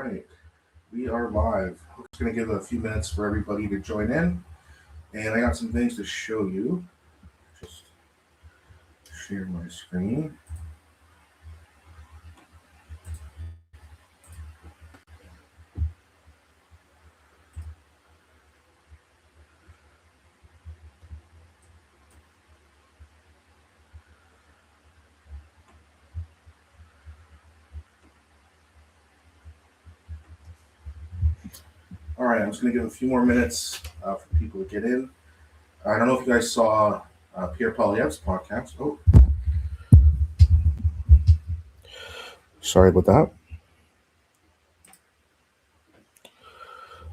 right, we are live. I'm just going to give a few minutes for everybody to join in, and I got some things to show you. Just share my screen. All right, I'm just going to give a few more minutes for people to get in. I don't know if you guys saw Pierre Poilievre's podcast. Oh, sorry about that.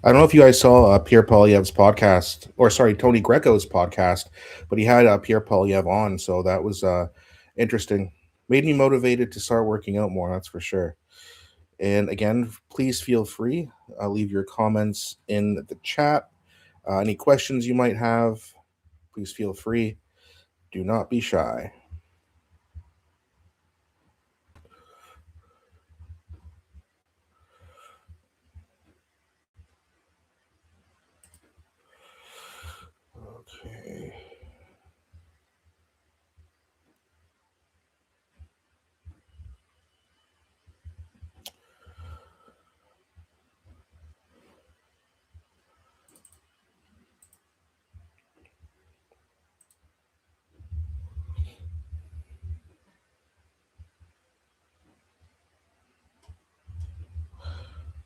I don't know if you guys saw Pierre Poilievre's podcast, or sorry, Tony Greco's podcast, but he had Pierre Poilievre on, so that was interesting. Made me motivated to start working out more, that's for sure. And again, please feel free. Leave your comments in the chat. Any questions you might have, please feel free. Do not be shy. Okay.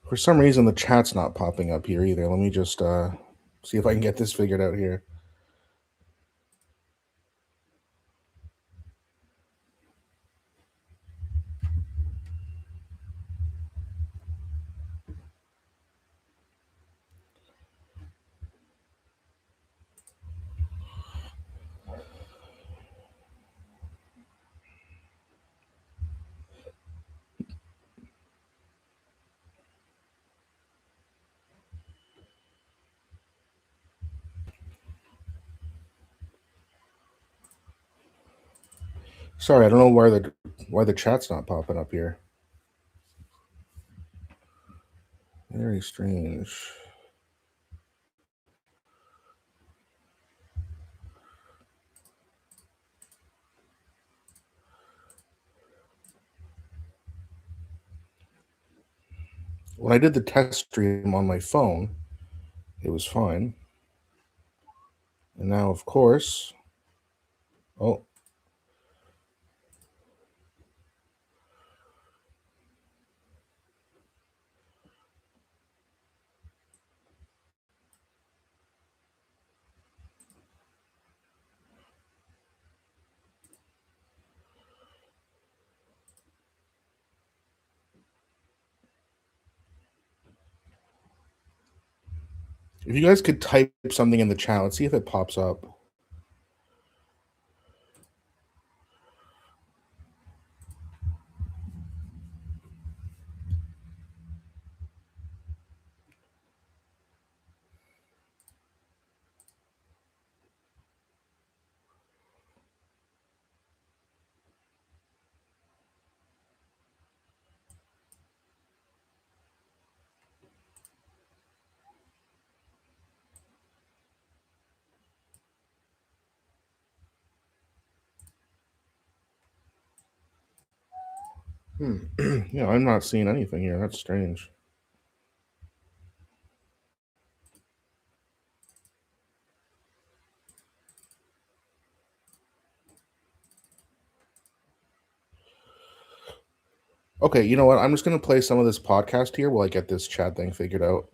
For some reason, the chat's not popping up here either. Let me just see if I can get this figured out here. Sorry, I don't know why the chat's not popping up here. Very strange. When I did the test stream on my phone, it was fine. And now, of course, oh. If you guys could type something in the chat, let's see if it pops up. Yeah, I'm not seeing anything here. That's strange. Okay, you know what? I'm just going to play some of this podcast here while I get this chat thing figured out.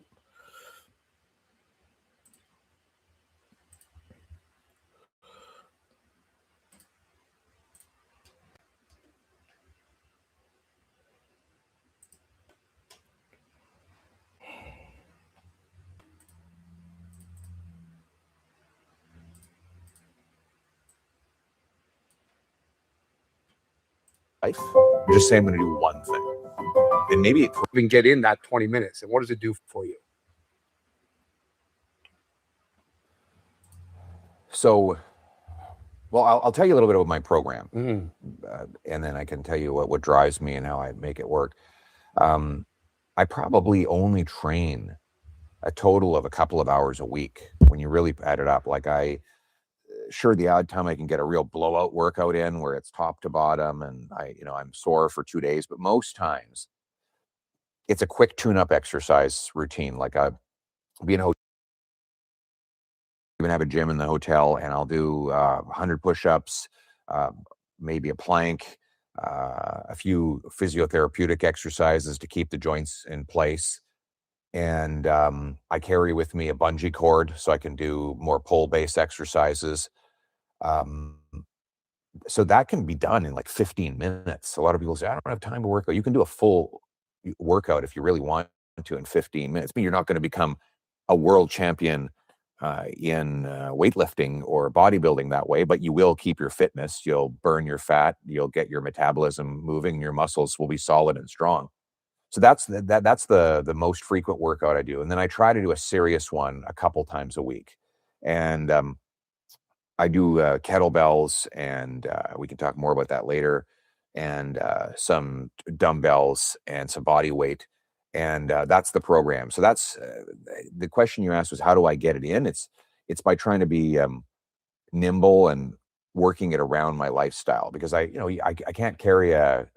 You're just saying I'm going to do one thing. And maybe it even get in that 20 minutes. And what does it do for you? So, well, I'll tell you a little bit about my program, Mm-hmm. and then I can tell you what drives me and how I make it work. I I probably only train a total of a couple of hours a week when you really add it up. Like sure, the odd time I can get a real blowout workout in where it's top to bottom and I'm sore for 2 days, but most times it's a quick tune-up exercise routine. Like be in a hotel, even have a gym in the hotel, and I'll do 100 push-ups, uh, maybe a plank, a few physiotherapeutic exercises to keep the joints in place. And I carry with me a bungee cord so I can do more pull-based exercises. Um, so that can be done in like 15 minutes. A lot of people say, I don't have time to work out. You can do a full workout if you really want to in 15 minutes. I mean, you're not going to become a world champion in weightlifting or bodybuilding that way, but you will keep your fitness. You'll burn your fat. You'll get your metabolism moving. Your muscles will be solid and strong. So that's the most frequent workout I do, and then I try to do a serious one a couple times a week, and I do kettlebells, and we can talk more about that later, and some dumbbells and some body weight, and that's the program. So that's the question you asked was how do I get it in? It's by trying to be nimble and working it around my lifestyle because I can't carry a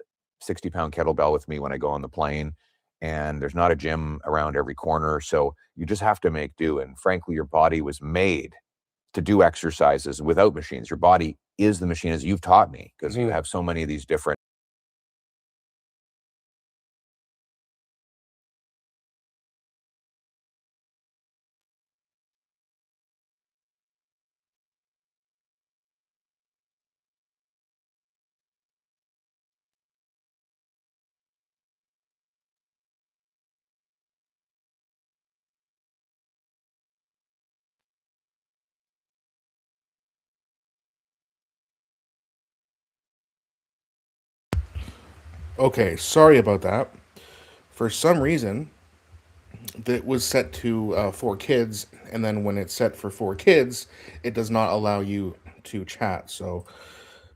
60-pound kettlebell with me when I go on the plane, and there's not a gym around every corner, so you just have to make do. And frankly, your body was made to do exercises without machines. Your body is the machine, as you've taught me, because you have so many of these different. Okay, sorry about that. For some reason, that was set to 4 kids, and then when it's set for 4 kids, it does not allow you to chat. So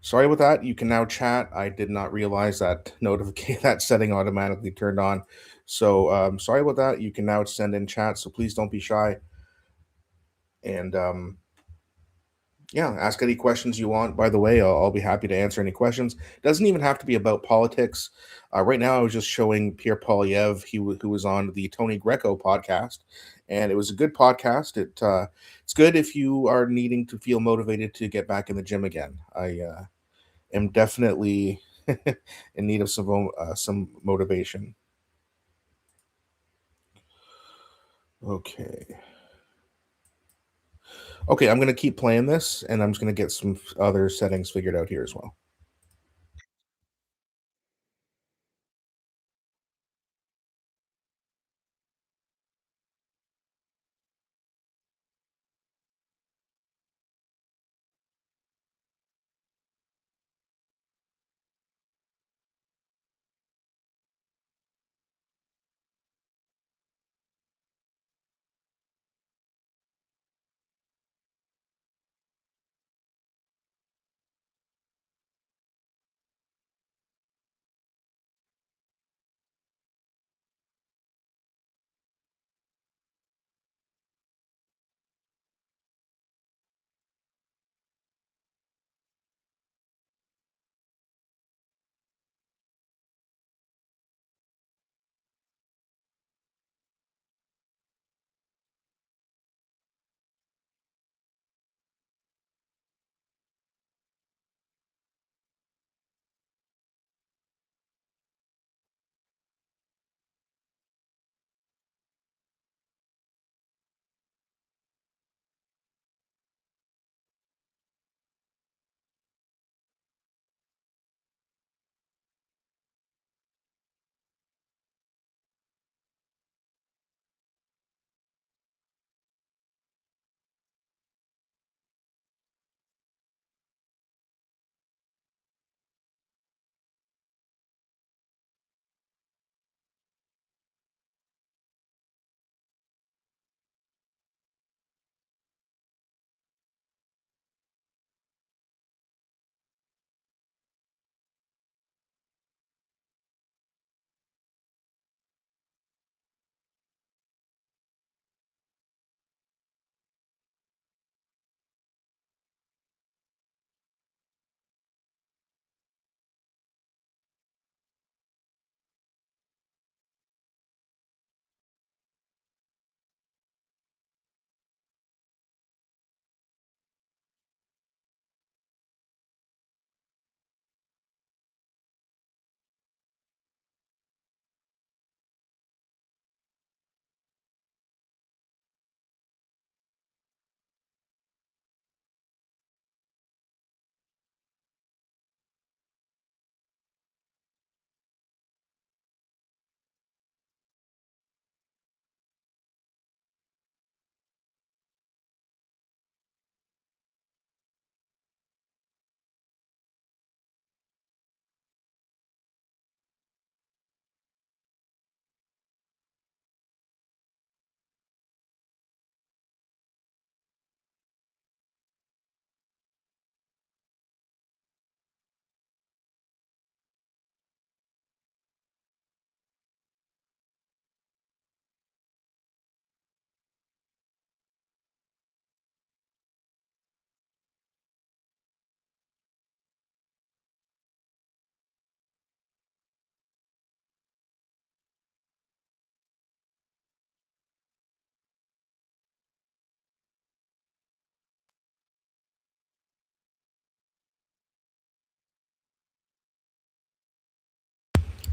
sorry about that. You can now chat. I did not realize that notification that setting automatically turned on. So sorry about that. You can now send in chat. So please don't be shy. And yeah, ask any questions you want. By the way, I'll be happy to answer any questions. Doesn't even have to be about politics. Right now, I was just showing Pierre Poilievre, who was on the Tony Greco podcast, and it was a good podcast. It's good if you are needing to feel motivated to get back in the gym again. I am definitely in need of some motivation. Okay. Okay, I'm gonna keep playing this, and I'm just gonna get some other settings figured out here as well.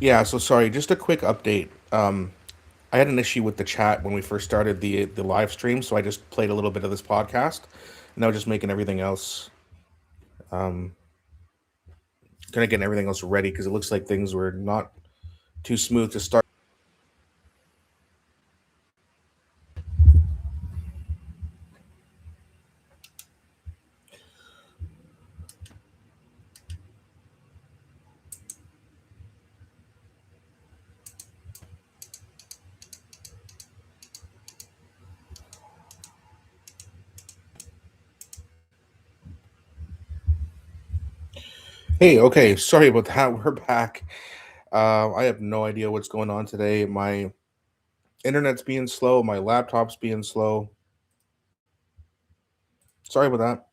Yeah, so sorry, just a quick update. I had an issue with the chat when we first started the live stream, so I just played a little bit of this podcast. Now just making everything else, um, kind of getting everything else ready because it looks like things were not too smooth to start. Hey, okay, sorry about that. We're back. I have no idea what's going on today. My internet's being slow. My laptop's being slow. Sorry about that.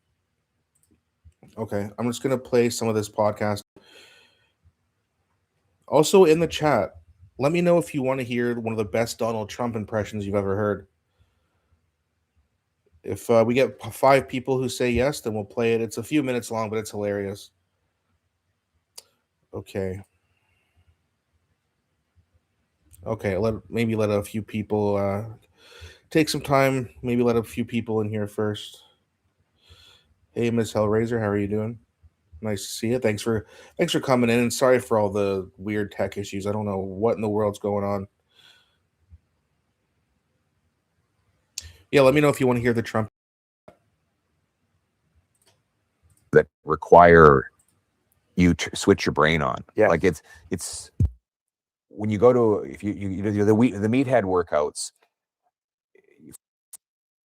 Okay, I'm just gonna play some of this podcast. Also in the chat, let me know if you want to hear one of the best Donald Trump impressions you've ever heard. If we get 5 people who say yes, then we'll play it. It's a few minutes long, but it's hilarious. Okay. Okay. Maybe let a few people take some time. Maybe let a few people in here first. Hey, Miss Hellraiser, how are you doing? Nice to see you. Thanks for coming in, and sorry for all the weird tech issues. I don't know what in the world's going on. Yeah, let me know if you want to hear the Trump. that require you to switch your brain on. Yes. Like it's when you go to, if you do the meathead workouts, you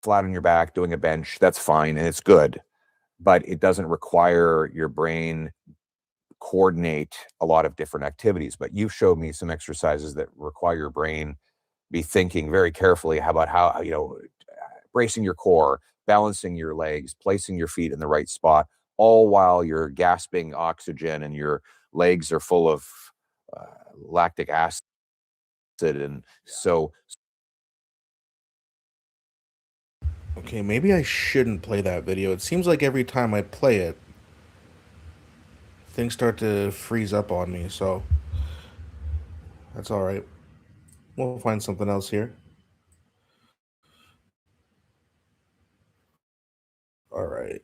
flat on your back doing a bench, that's fine and it's good, but it doesn't require your brain coordinate a lot of different activities. But you've showed me some exercises that require your brain be thinking very carefully about how, bracing your core, balancing your legs, placing your feet in the right spot, all while you're gasping oxygen and your legs are full of uh, lactic acid. And so, Okay, maybe I shouldn't play that video. It seems like every time I play it, things start to freeze up on me. So that's all right. We'll find something else here. All right.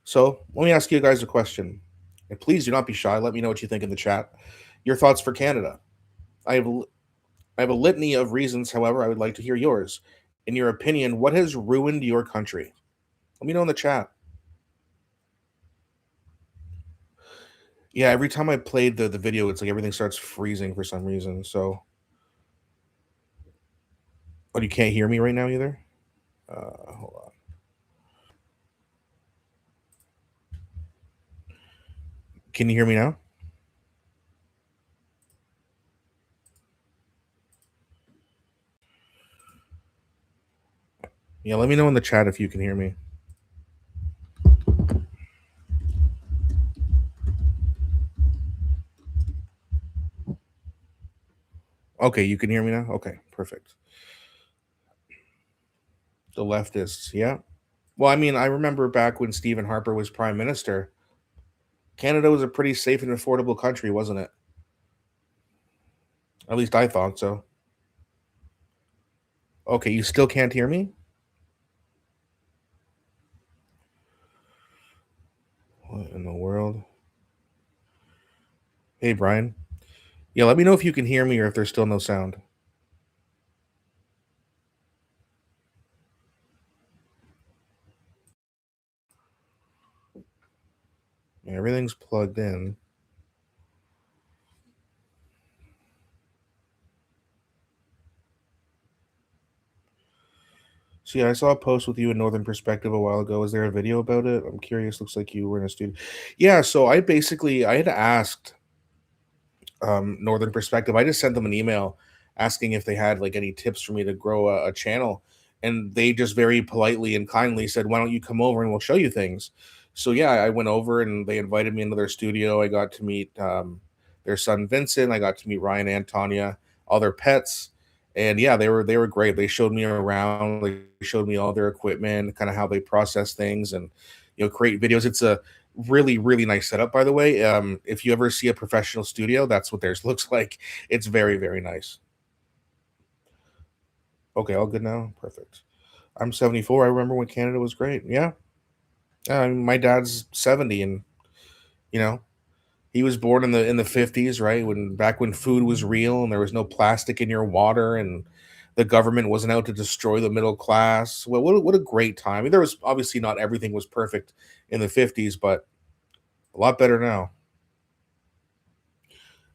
So let me ask you guys a question. And please do not be shy. Let me know what you think in the chat. Your thoughts for Canada. I have I have a litany of reasons, however, I would like to hear yours. In your opinion, what has ruined your country? Let me know in the chat. Yeah, every time I played the video, it's like everything starts freezing for some reason. So, oh, you can't hear me right now either? Hold on. Can you hear me now? Yeah, let me know in the chat if you can hear me. Okay, you can hear me now? Okay, perfect. The leftists, yeah. Well, I mean, I remember back when Stephen Harper was prime minister, Canada was a pretty safe and affordable country, wasn't it? At least I thought so. Okay, you still can't hear me? What in the world? Hey, Brian. Yeah, let me know if you can hear me or if there's still no sound. Yeah, everything's plugged in. See, I saw a post with you in Northern Perspective a while ago. Is there a video about it? I'm curious. Looks like you were in a studio. Yeah, so I had asked Northern Perspective. I just sent them an email asking if they had like any tips for me to grow a channel, and they just very politely and kindly said, "Why don't you come over and we'll show you things?" So yeah, I went over and they invited me into their studio. I got to meet their son Vincent. I got to meet Ryan and Tanya, all their pets, and yeah, they were great. They showed me around. They showed me all their equipment, kind of how they process things, and create videos. Really, really nice setup, by the way. If you ever see a professional studio, that's what theirs looks like. It's very, very nice. Okay, all good now. Perfect. I'm 74. I remember when Canada was great. Yeah. My dad's 70, and you know, he was born in the 50s, right? When back when food was real and there was no plastic in your water, and the government wasn't out to destroy the middle class. Well, what a great time. I mean, there was obviously not everything was perfect in the 50s, but a lot better now.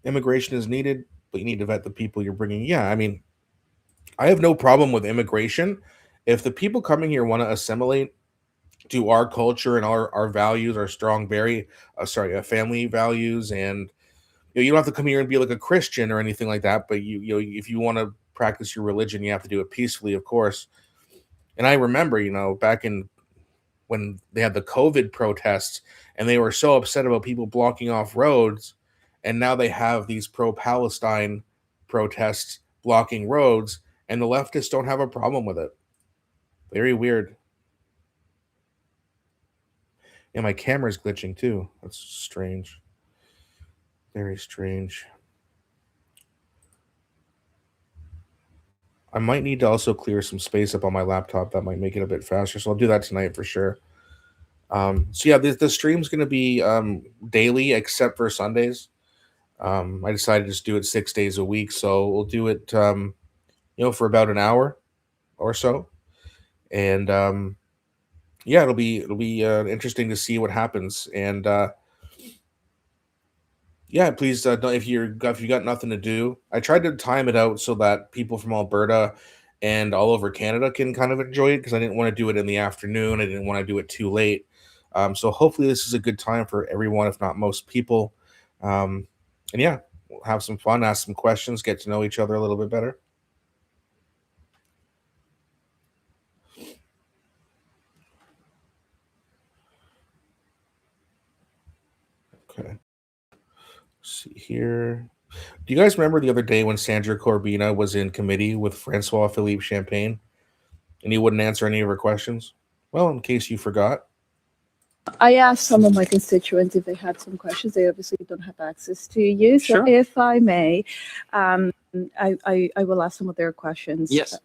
Immigration is needed, but you need to vet the people you're bringing. Yeah, I mean, I have no problem with immigration. If the people coming here want to assimilate to our culture and our values, our strong, very, family values, and you don't have to come here and be like a Christian or anything like that. But if you want to practice your religion, you have to do it peacefully, of course. And I remember, back in when they had the COVID protests and they were so upset about people blocking off roads, and now they have these pro-Palestine protests blocking roads, and the leftists don't have a problem with it. Very weird. And my camera's glitching too. That's strange. Very strange. I might need to also clear some space up on my laptop. That might make it a bit faster. So I'll do that tonight for sure. So yeah, the stream's going to be daily except for Sundays. I decided to just do it 6 days a week. So we'll do it, for about an hour or so. And yeah, it'll be interesting to see what happens. And yeah, please, if you got nothing to do, I tried to time it out so that people from Alberta and all over Canada can kind of enjoy it, because I didn't want to do it in the afternoon. I didn't want to do it too late. So hopefully this is a good time for everyone, if not most people. And yeah, we'll have some fun, ask some questions, get to know each other a little bit better. Okay. Let's see here. Do you guys remember the other day when Sandra Corbina was in committee with Francois Philippe Champagne and he wouldn't answer any of her questions? Well, in case you forgot. I asked some of my constituents if they had some questions. They obviously don't have access to you. So Sure. if I may, I will ask some of their questions. Yes.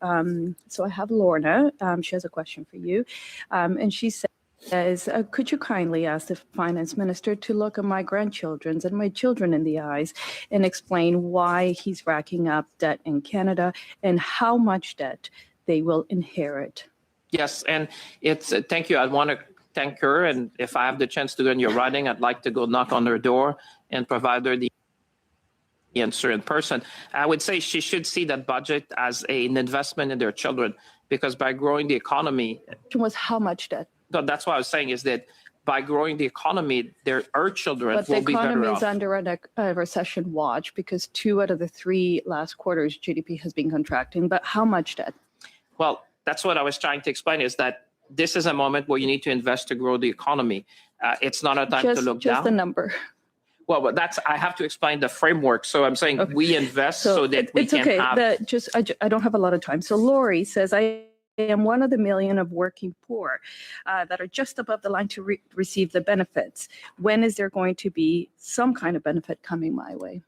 So I have Lorna. She has a question for you. And she says, could you kindly ask the finance minister to look at my grandchildren's and my children in the eyes and explain why he's racking up debt in Canada and how much debt they will inherit? Yes, and it's thank you. I want to thank her, and if I have the chance to go in your writing, I'd like to go knock on her door and provide her the answer in person. I would say she should see that budget as an investment in their children, because by growing the economy, Was how much debt? so that's what I was saying, is that by growing the economy, our children But the will be better economy off. is under a recession watch because 2 out of the 3 last quarters GDP has been contracting. But how much debt? Well, that's what I was trying to explain, is that this is a moment where you need to invest to grow the economy. It's not a time to look Just down. the number. Well, but I have to explain the framework. So I'm saying Okay. we invest so that we it's can okay. have. I don't have a lot of time. So Lori says, I am one of the million of working poor that are just above the line to receive the benefits. When is there going to be some kind of benefit coming my way?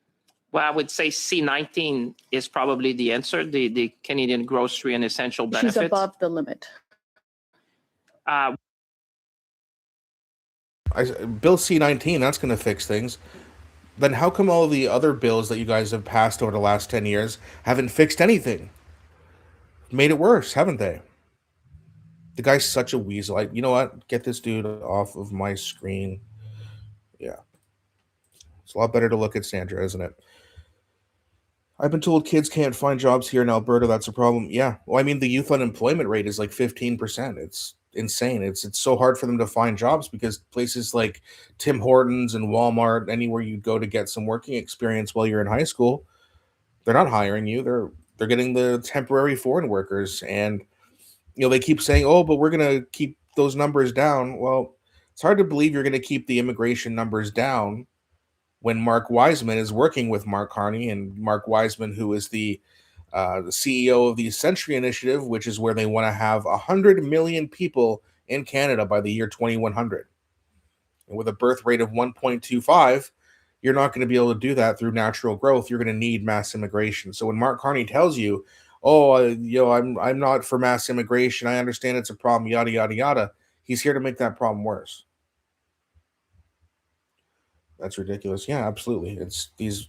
Well, I would say C19 is probably the answer, the Canadian Grocery and Essential Benefits. She's above the limit. Bill C-19, that's going to fix things. Then how come all the other bills that you guys have passed over the last 10 years haven't fixed anything? Made it worse, haven't they? The guy's such a weasel. You know what? Get this dude off of my screen. Yeah. It's a lot better to look at Sandra, isn't it? I've been told kids can't find jobs here in Alberta. That's a problem. Yeah. Well, I mean, the youth unemployment rate is like 15%. It's insane. It's so hard for them to find jobs because places like Tim Hortons and Walmart, anywhere you go to get some working experience while you're in high school, they're not hiring you. They're getting the temporary foreign workers. And they keep saying, "Oh, but we're going to keep those numbers down." Well, it's hard to believe you're going to keep the immigration numbers down when Mark Wiseman is working with markcarney, and Mark Wiseman, who is the CEO of the Century Initiative, which is where they want to have 100 million people in Canada by the year 2100. And with a birth rate of 1.25, you're not going to be able to do that through natural growth. You're going to need mass immigration. So when Mark Carney tells you, "Oh, I'm not for mass immigration. I understand it's a problem, yada yada yada," he's here to make that problem worse. That's ridiculous. Yeah, absolutely. It's these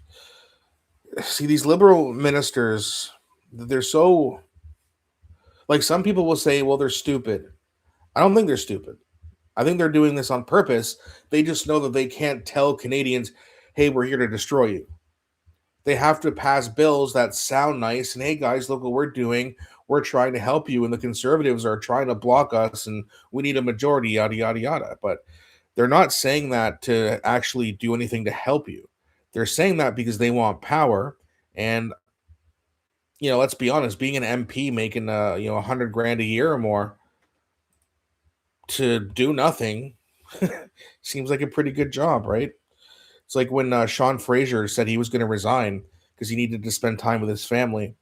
liberal ministers, they're so, like, some people will say, well, they're stupid. I don't think they're stupid. I think they're doing this on purpose. They just know that they can't tell Canadians, hey, we're here to destroy you. They have to pass bills that sound nice and, hey, guys, look what we're doing. We're trying to help you, and the Conservatives are trying to block us, and we need a majority, yada, yada, yada. But they're not saying that to actually do anything to help you. They're saying that because they want power. And, let's be honest, being an MP making, $100,000 a year or more to do nothing seems like a pretty good job, right? It's like when Sean Fraser said he was going to resign because he needed to spend time with his family.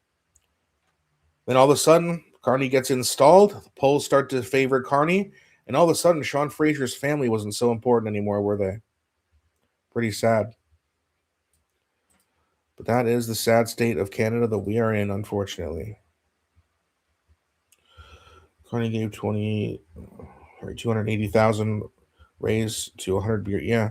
Then all of a sudden, Carney gets installed. The polls start to favor Carney. And all of a sudden, Sean Fraser's family wasn't so important anymore, were they? Pretty sad. But that is the sad state of Canada that we are in, unfortunately. Carney gave 280,000 raise to 100 beer. Yeah.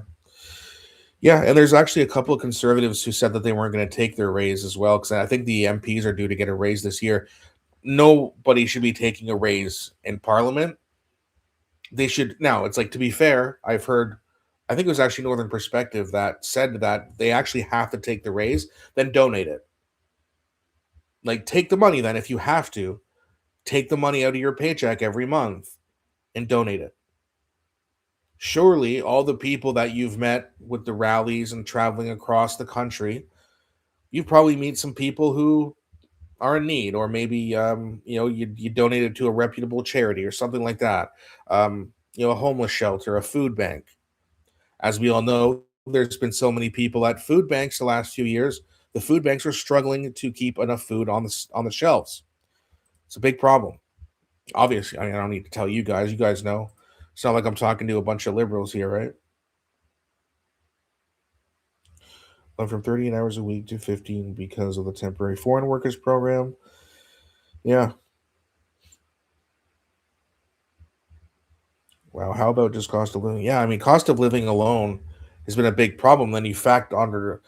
Yeah, and there's actually a couple of Conservatives who said that they weren't going to take their raise as well, because I think the MPs are due to get a raise this year. Nobody should be taking a raise in Parliament. They should. Now, it's like, to be fair, I've heard, I think it was actually Northern Perspective that said that they actually have to take the raise, then donate it. Like, take the money then if you have to. Take the money out of your paycheck every month and donate it. Surely all the people that you've met with the rallies and traveling across the country, you probably meet some people who are in need, or maybe you donated to a reputable charity or something like that. A homeless shelter, a food bank. As we all know, there's been so many people at food banks the last few years. The food banks are struggling to keep enough food on the shelves. It's a big problem. Obviously, I don't need to tell you guys. You guys know. It's not like I'm talking to a bunch of liberals here, right? Went from 38 hours a week to 15 because of the temporary foreign workers program. Yeah. Wow. How about just cost of living? Yeah, I mean, cost of living alone has been a big problem. Then you factor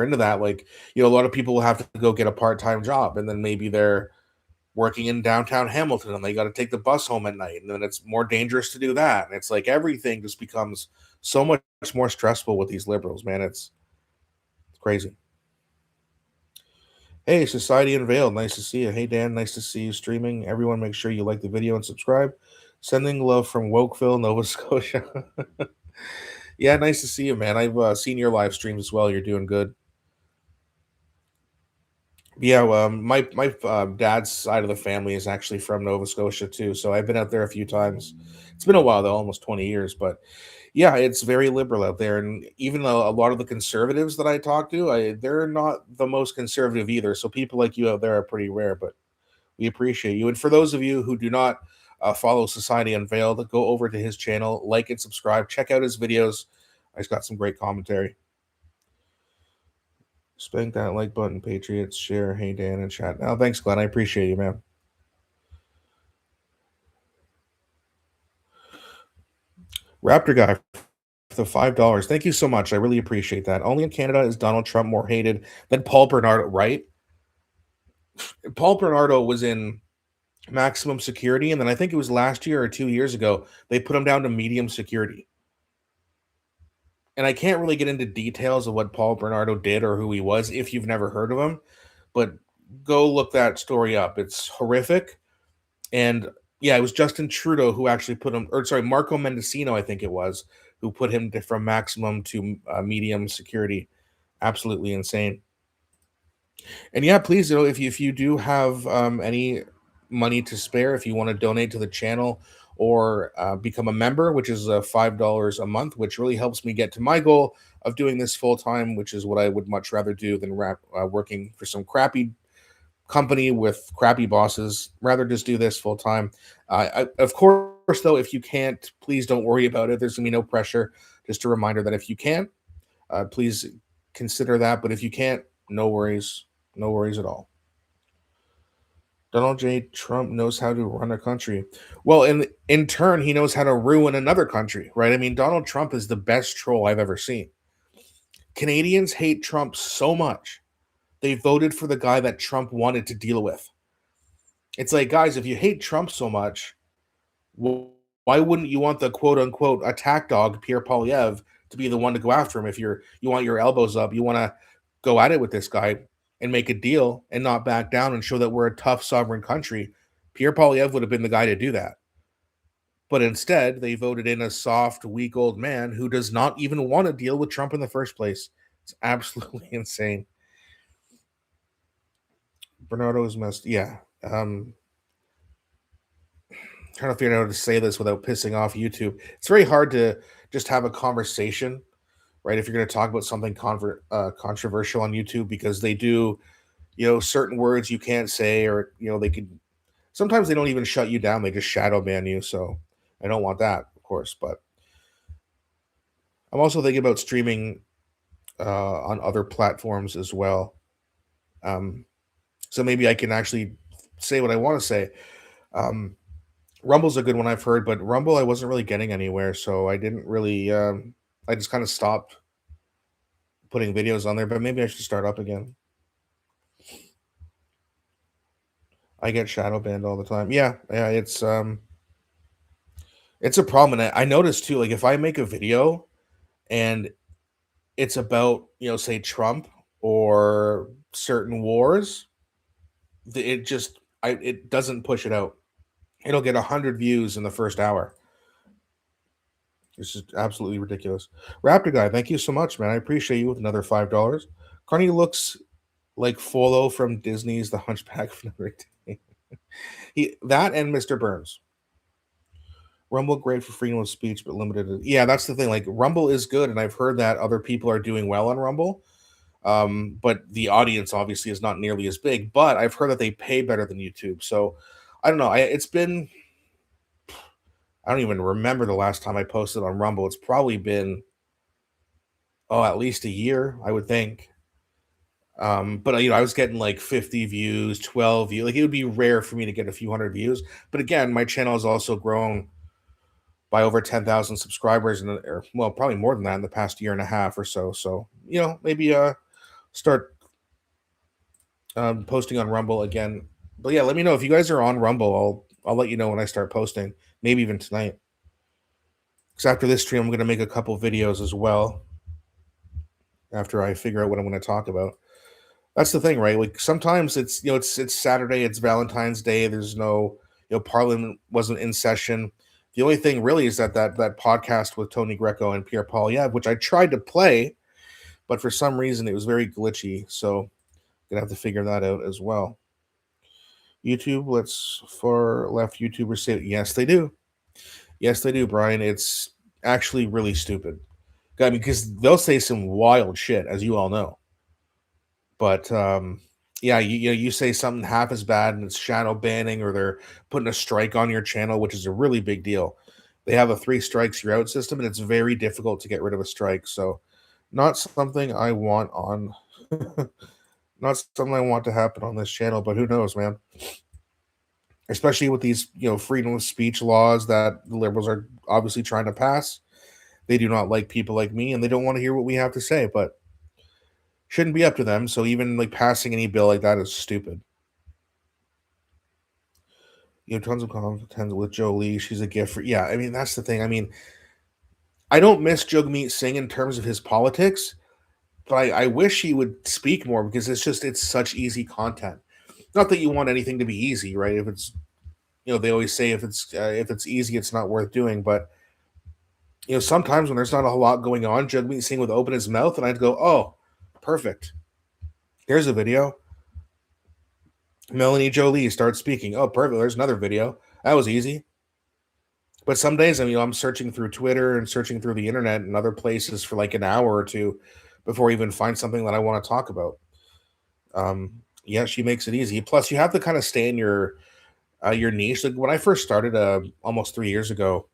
into that, like, a lot of people will have to go get a part-time job, and then maybe they're working in downtown Hamilton and they got to take the bus home at night, and then it's more dangerous to do that. And it's like everything just becomes so much more stressful with these liberals, man. It's crazy. Hey, Society Unveiled, nice to see you. Hey, Dan, nice to see you streaming. Everyone, make sure you like the video and subscribe. Sending love from Wokeville, Nova Scotia. Yeah, nice to see you, man. I've seen your live streams as well. You're doing good. Yeah, my dad's side of the family is actually from Nova Scotia too, so I've been out there a few times. It's been a while though, almost 20 years, but yeah, it's very liberal out there. And even though a lot of the Conservatives that I talk to, they're not the most conservative either. So people like you out there are pretty rare, but we appreciate you. And for those of you who do not follow Society Unveiled, go over to his channel, like and subscribe, check out his videos. He's got some great commentary. Spank that like button, Patriots. Share. Hey, Dan, and chat. Now, thanks, Glenn. I appreciate you, man. Raptor guy, the $5. Thank you so much. I really appreciate that. Only in Canada is Donald Trump more hated than Paul Bernardo, right? Paul Bernardo was in maximum security, and then I think it was last year or 2 years ago, they put him down to medium security. And I can't really get into details of what Paul Bernardo did or who he was if you've never heard of him, but go look that story up. It's horrific. And yeah, it was Justin Trudeau who actually put him, or sorry, Marco Mendocino, I think it was, who put him from maximum to medium security. Absolutely insane. And yeah, please, if you do have any money to spare, if you want to donate to the channel or become a member, which is $5 a month, which really helps me get to my goal of doing this full time, which is what I would much rather do than working for some crappy company with crappy bosses. Rather just do this full time. Of course, though, if you can't, please don't worry about it. There's gonna be no pressure. Just a reminder that if you can, please consider that. But if you can't, no worries. No worries at all. Donald J. Trump knows how to run a country. Well, in turn, he knows how to ruin another country, right? I mean, Donald Trump is the best troll I've ever seen. Canadians hate Trump so much, they voted for the guy that Trump wanted to deal with. It's like, guys, if you hate Trump so much, why wouldn't you want the quote unquote attack dog, Pierre Poilievre, to be the one to go after him? If you want your elbows up, you want to go at it with this guy and make a deal and not back down and show that we're a tough sovereign country, Pierre Poilievre would have been the guy to do that. But instead, they voted in a soft, weak old man who does not even want to deal with Trump in the first place. It's absolutely insane. Bernardo is messed. Yeah. Trying to figure out how to say this without pissing off YouTube. It's very hard to just have a conversation, right? If you're going to talk about something controversial on YouTube, because they do, certain words you can't say, or, they could, sometimes they don't even shut you down. They just shadow ban you. So I don't want that, of course, but I'm also thinking about streaming on other platforms as well. So maybe I can actually say what I want to say. Rumble's a good one I've heard, but Rumble I wasn't really getting anywhere, so I didn't really. I just kind of stopped putting videos on there, but maybe I should start up again. I get shadow banned all the time. Yeah, it's a problem, and I noticed too. Like if I make a video and it's about say Trump or certain wars, it doesn't push it out. It'll get 100 views in the first hour. It's just absolutely ridiculous. Raptor Guy, thank you so much, man. I appreciate you with another $5. Carney looks like Folo from Disney's The Hunchback of Notre Dame. That and Mr. Burns. Rumble great for freedom of speech, but limited. Yeah, that's the thing. Like Rumble is good, and I've heard that other people are doing well on Rumble. But the audience obviously is not nearly as big. But I've heard that they pay better than YouTube. So I don't know. It's been. I don't even remember the last time I posted on Rumble. It's probably been at least a year, I would think. But I was getting like 50 views, 12 views. Like it would be rare for me to get a few hundred views. But again, my channel has also grown by over 10,000 subscribers, or probably more than that in the past year and a half or so. So maybe start posting on Rumble again. But yeah, let me know if you guys are on Rumble. I'll let you know when I start posting. Maybe even tonight. Because after this stream, I'm going to make a couple videos as well. After I figure out what I'm going to talk about. That's the thing, right? Like sometimes it's it's Saturday, it's Valentine's Day. There's no Parliament wasn't in session. The only thing really is that podcast with Tony Greco and Pierre Poilievre, which I tried to play, but for some reason it was very glitchy. So I'm gonna have to figure that out as well. YouTube, let's far left YouTubers say yes, they do. Yes, they do, Brian. It's actually really stupid. Because they'll say some wild shit, as you all know. But yeah, you say something half as bad and it's shadow banning, or they're putting a strike on your channel, which is a really big deal. They have a 3 strikes you're out system, and it's very difficult to get rid of a strike. So not something I want on not something I want to happen on this channel, but who knows, man. Especially with these, freedom of speech laws that the liberals are obviously trying to pass. They do not like people like me, and they don't want to hear what we have to say, but shouldn't be up to them. So even like passing any bill like that is stupid. Tons of content with Jolie. She's a gift for, yeah. I mean, that's the thing. I mean, I don't miss Jagmeet Singh in terms of his politics, but I wish he would speak more, because it's such easy content. Not that you want anything to be easy, right? If it's, they always say if it's easy, it's not worth doing. But sometimes when there's not a whole lot going on, Jagmeet Singh would open his mouth, and I'd go, "Oh, perfect. Here's a video. Melanie Jolie starts speaking. Oh, perfect. There's another video. That was easy." But some days, I'm searching through Twitter and searching through the internet and other places for like an hour or two before I even find something that I want to talk about. Yeah, she makes it easy. Plus, you have to kind of stay in your niche. Like when I first started almost 3 years ago,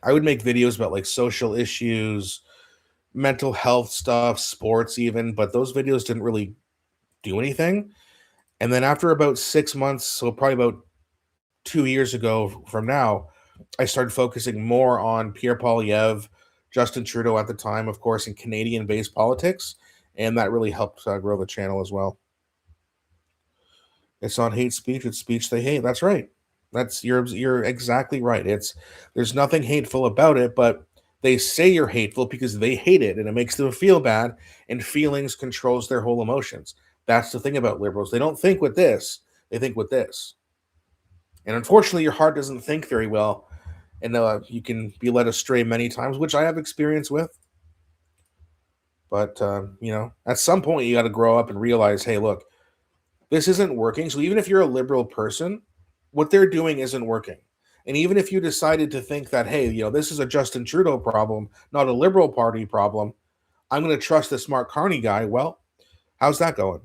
I would make videos about like social issues, mental health stuff, sports even, but those videos didn't really do anything. And then after about 6 months, so probably about 2 years ago from now, I started focusing more on Pierre Poilievre, Justin Trudeau at the time, of course, in Canadian-based politics, and that really helped grow the channel as well. It's not hate speech; it's speech they hate. That's right. You're exactly right. There's nothing hateful about it, but they say you're hateful because they hate it, and it makes them feel bad. And feelings controls their whole emotions. That's the thing about liberals. They don't think with this; they think with this. And unfortunately, your heart doesn't think very well, and you can be led astray many times, which I have experience with. But at some point, you got to grow up and realize, hey, look, this isn't working. So even if you're a liberal person, what they're doing isn't working. And even if you decided to think that, hey, this is a Justin Trudeau problem, not a Liberal Party problem, I'm going to trust this markcarney guy. Well, how's that going?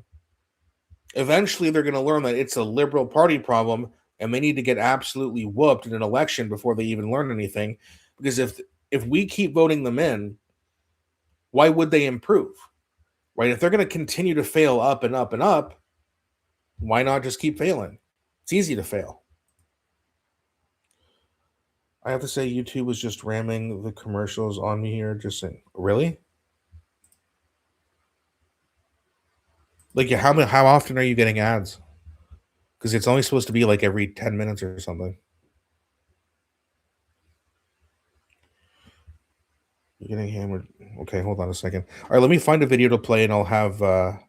Eventually, they're going to learn that it's a Liberal Party problem, and they need to get absolutely whooped in an election before they even learn anything. Because if we keep voting them in, why would they improve? Right? If they're going to continue to fail up and up and up, why not just keep failing? It's easy to fail. I have to say, YouTube was just ramming the commercials on me here. Just saying, really? Like, how often are you getting ads? Because it's only supposed to be like every 10 minutes or something. You're getting hammered. Okay, hold on a second. All right, let me find a video to play, and I'll have a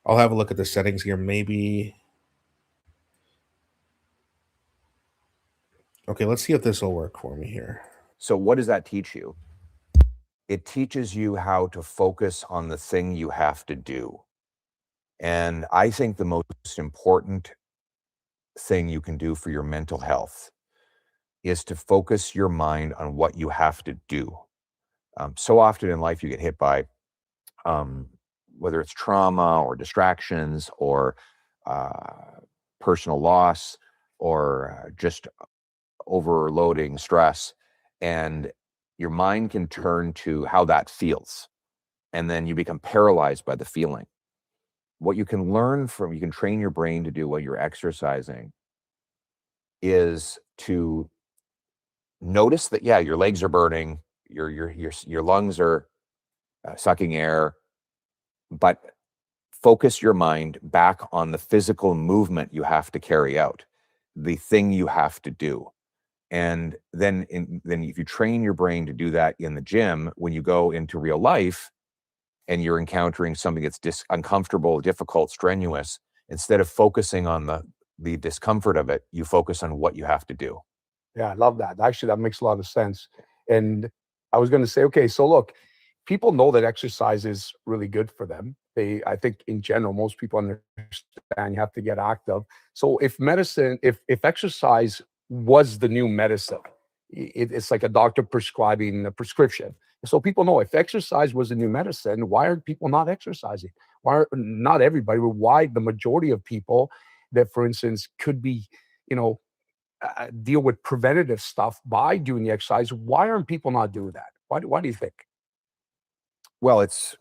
look at the settings here. Maybe. Okay, let's see if this will work for me here. So what does that teach you? It teaches you how to focus on the thing you have to do. And I think the most important thing you can do for your mental health is to focus your mind on what you have to do. So often in life you get hit by whether it's trauma or distractions or personal loss or just overloading stress, and your mind can turn to how that feels, and then you become paralyzed by the feeling. What you can learn from, you can train your brain to do while you're exercising, is to notice that, yeah, your legs are burning, your lungs are sucking air, but focus your mind back on the physical movement you have to carry out, the thing you have to do. And then if you train your brain to do that in the gym, when you go into real life and you're encountering something that's uncomfortable, difficult, strenuous, instead of focusing on the discomfort of it, you focus on what you have to do. Yeah, I love that. Actually, that makes a lot of sense. And I was going to say, okay, so look, people know that exercise is really good for them. I think in general, most people understand you have to get active. So if exercise was the new medicine, it's like a doctor prescribing a prescription. So people know if exercise was a new medicine, why are people not exercising? Why are not everybody, but why the majority of people that, for instance, could be, deal with preventative stuff by doing the exercise? Why aren't people not doing that? Why do you think? Well, it's,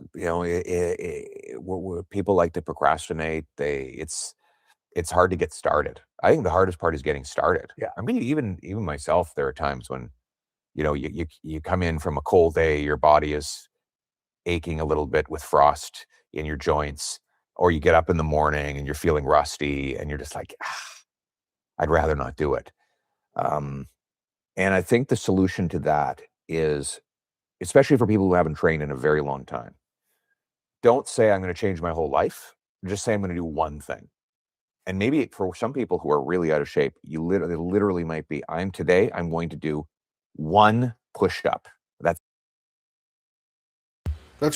people like to procrastinate. It's hard to get started. I think the hardest part is getting started. Yeah. I mean, even myself, there are times when, you come in from a cold day, your body is aching a little bit with frost in your joints, or you get up in the morning and you're feeling rusty and you're just like, I'd rather not do it. And I think the solution to that is, especially for people who haven't trained in a very long time, don't say I'm going to change my whole life. Just say I'm going to do one thing. And maybe for some people who are really out of shape, you literally might be, I'm going to do one push-up. That's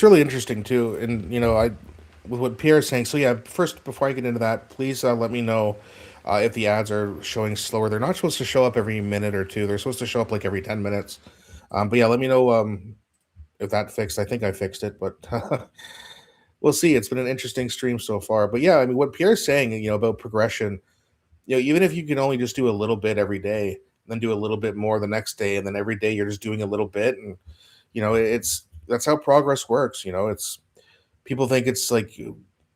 really interesting too. And with what Pierre is saying. So yeah, first before I get into that, please let me know if the ads are showing slower. They're not supposed to show up every minute or two. They're supposed to show up like every 10 minutes. But yeah, let me know if that fixed. I think I fixed it, but we'll see. It's been an interesting stream so far. But yeah, I mean, what Pierre's saying, about progression, even if you can only just do a little bit every day, then do a little bit more the next day, and then every day you're just doing a little bit, and that's how progress works. It's people think it's like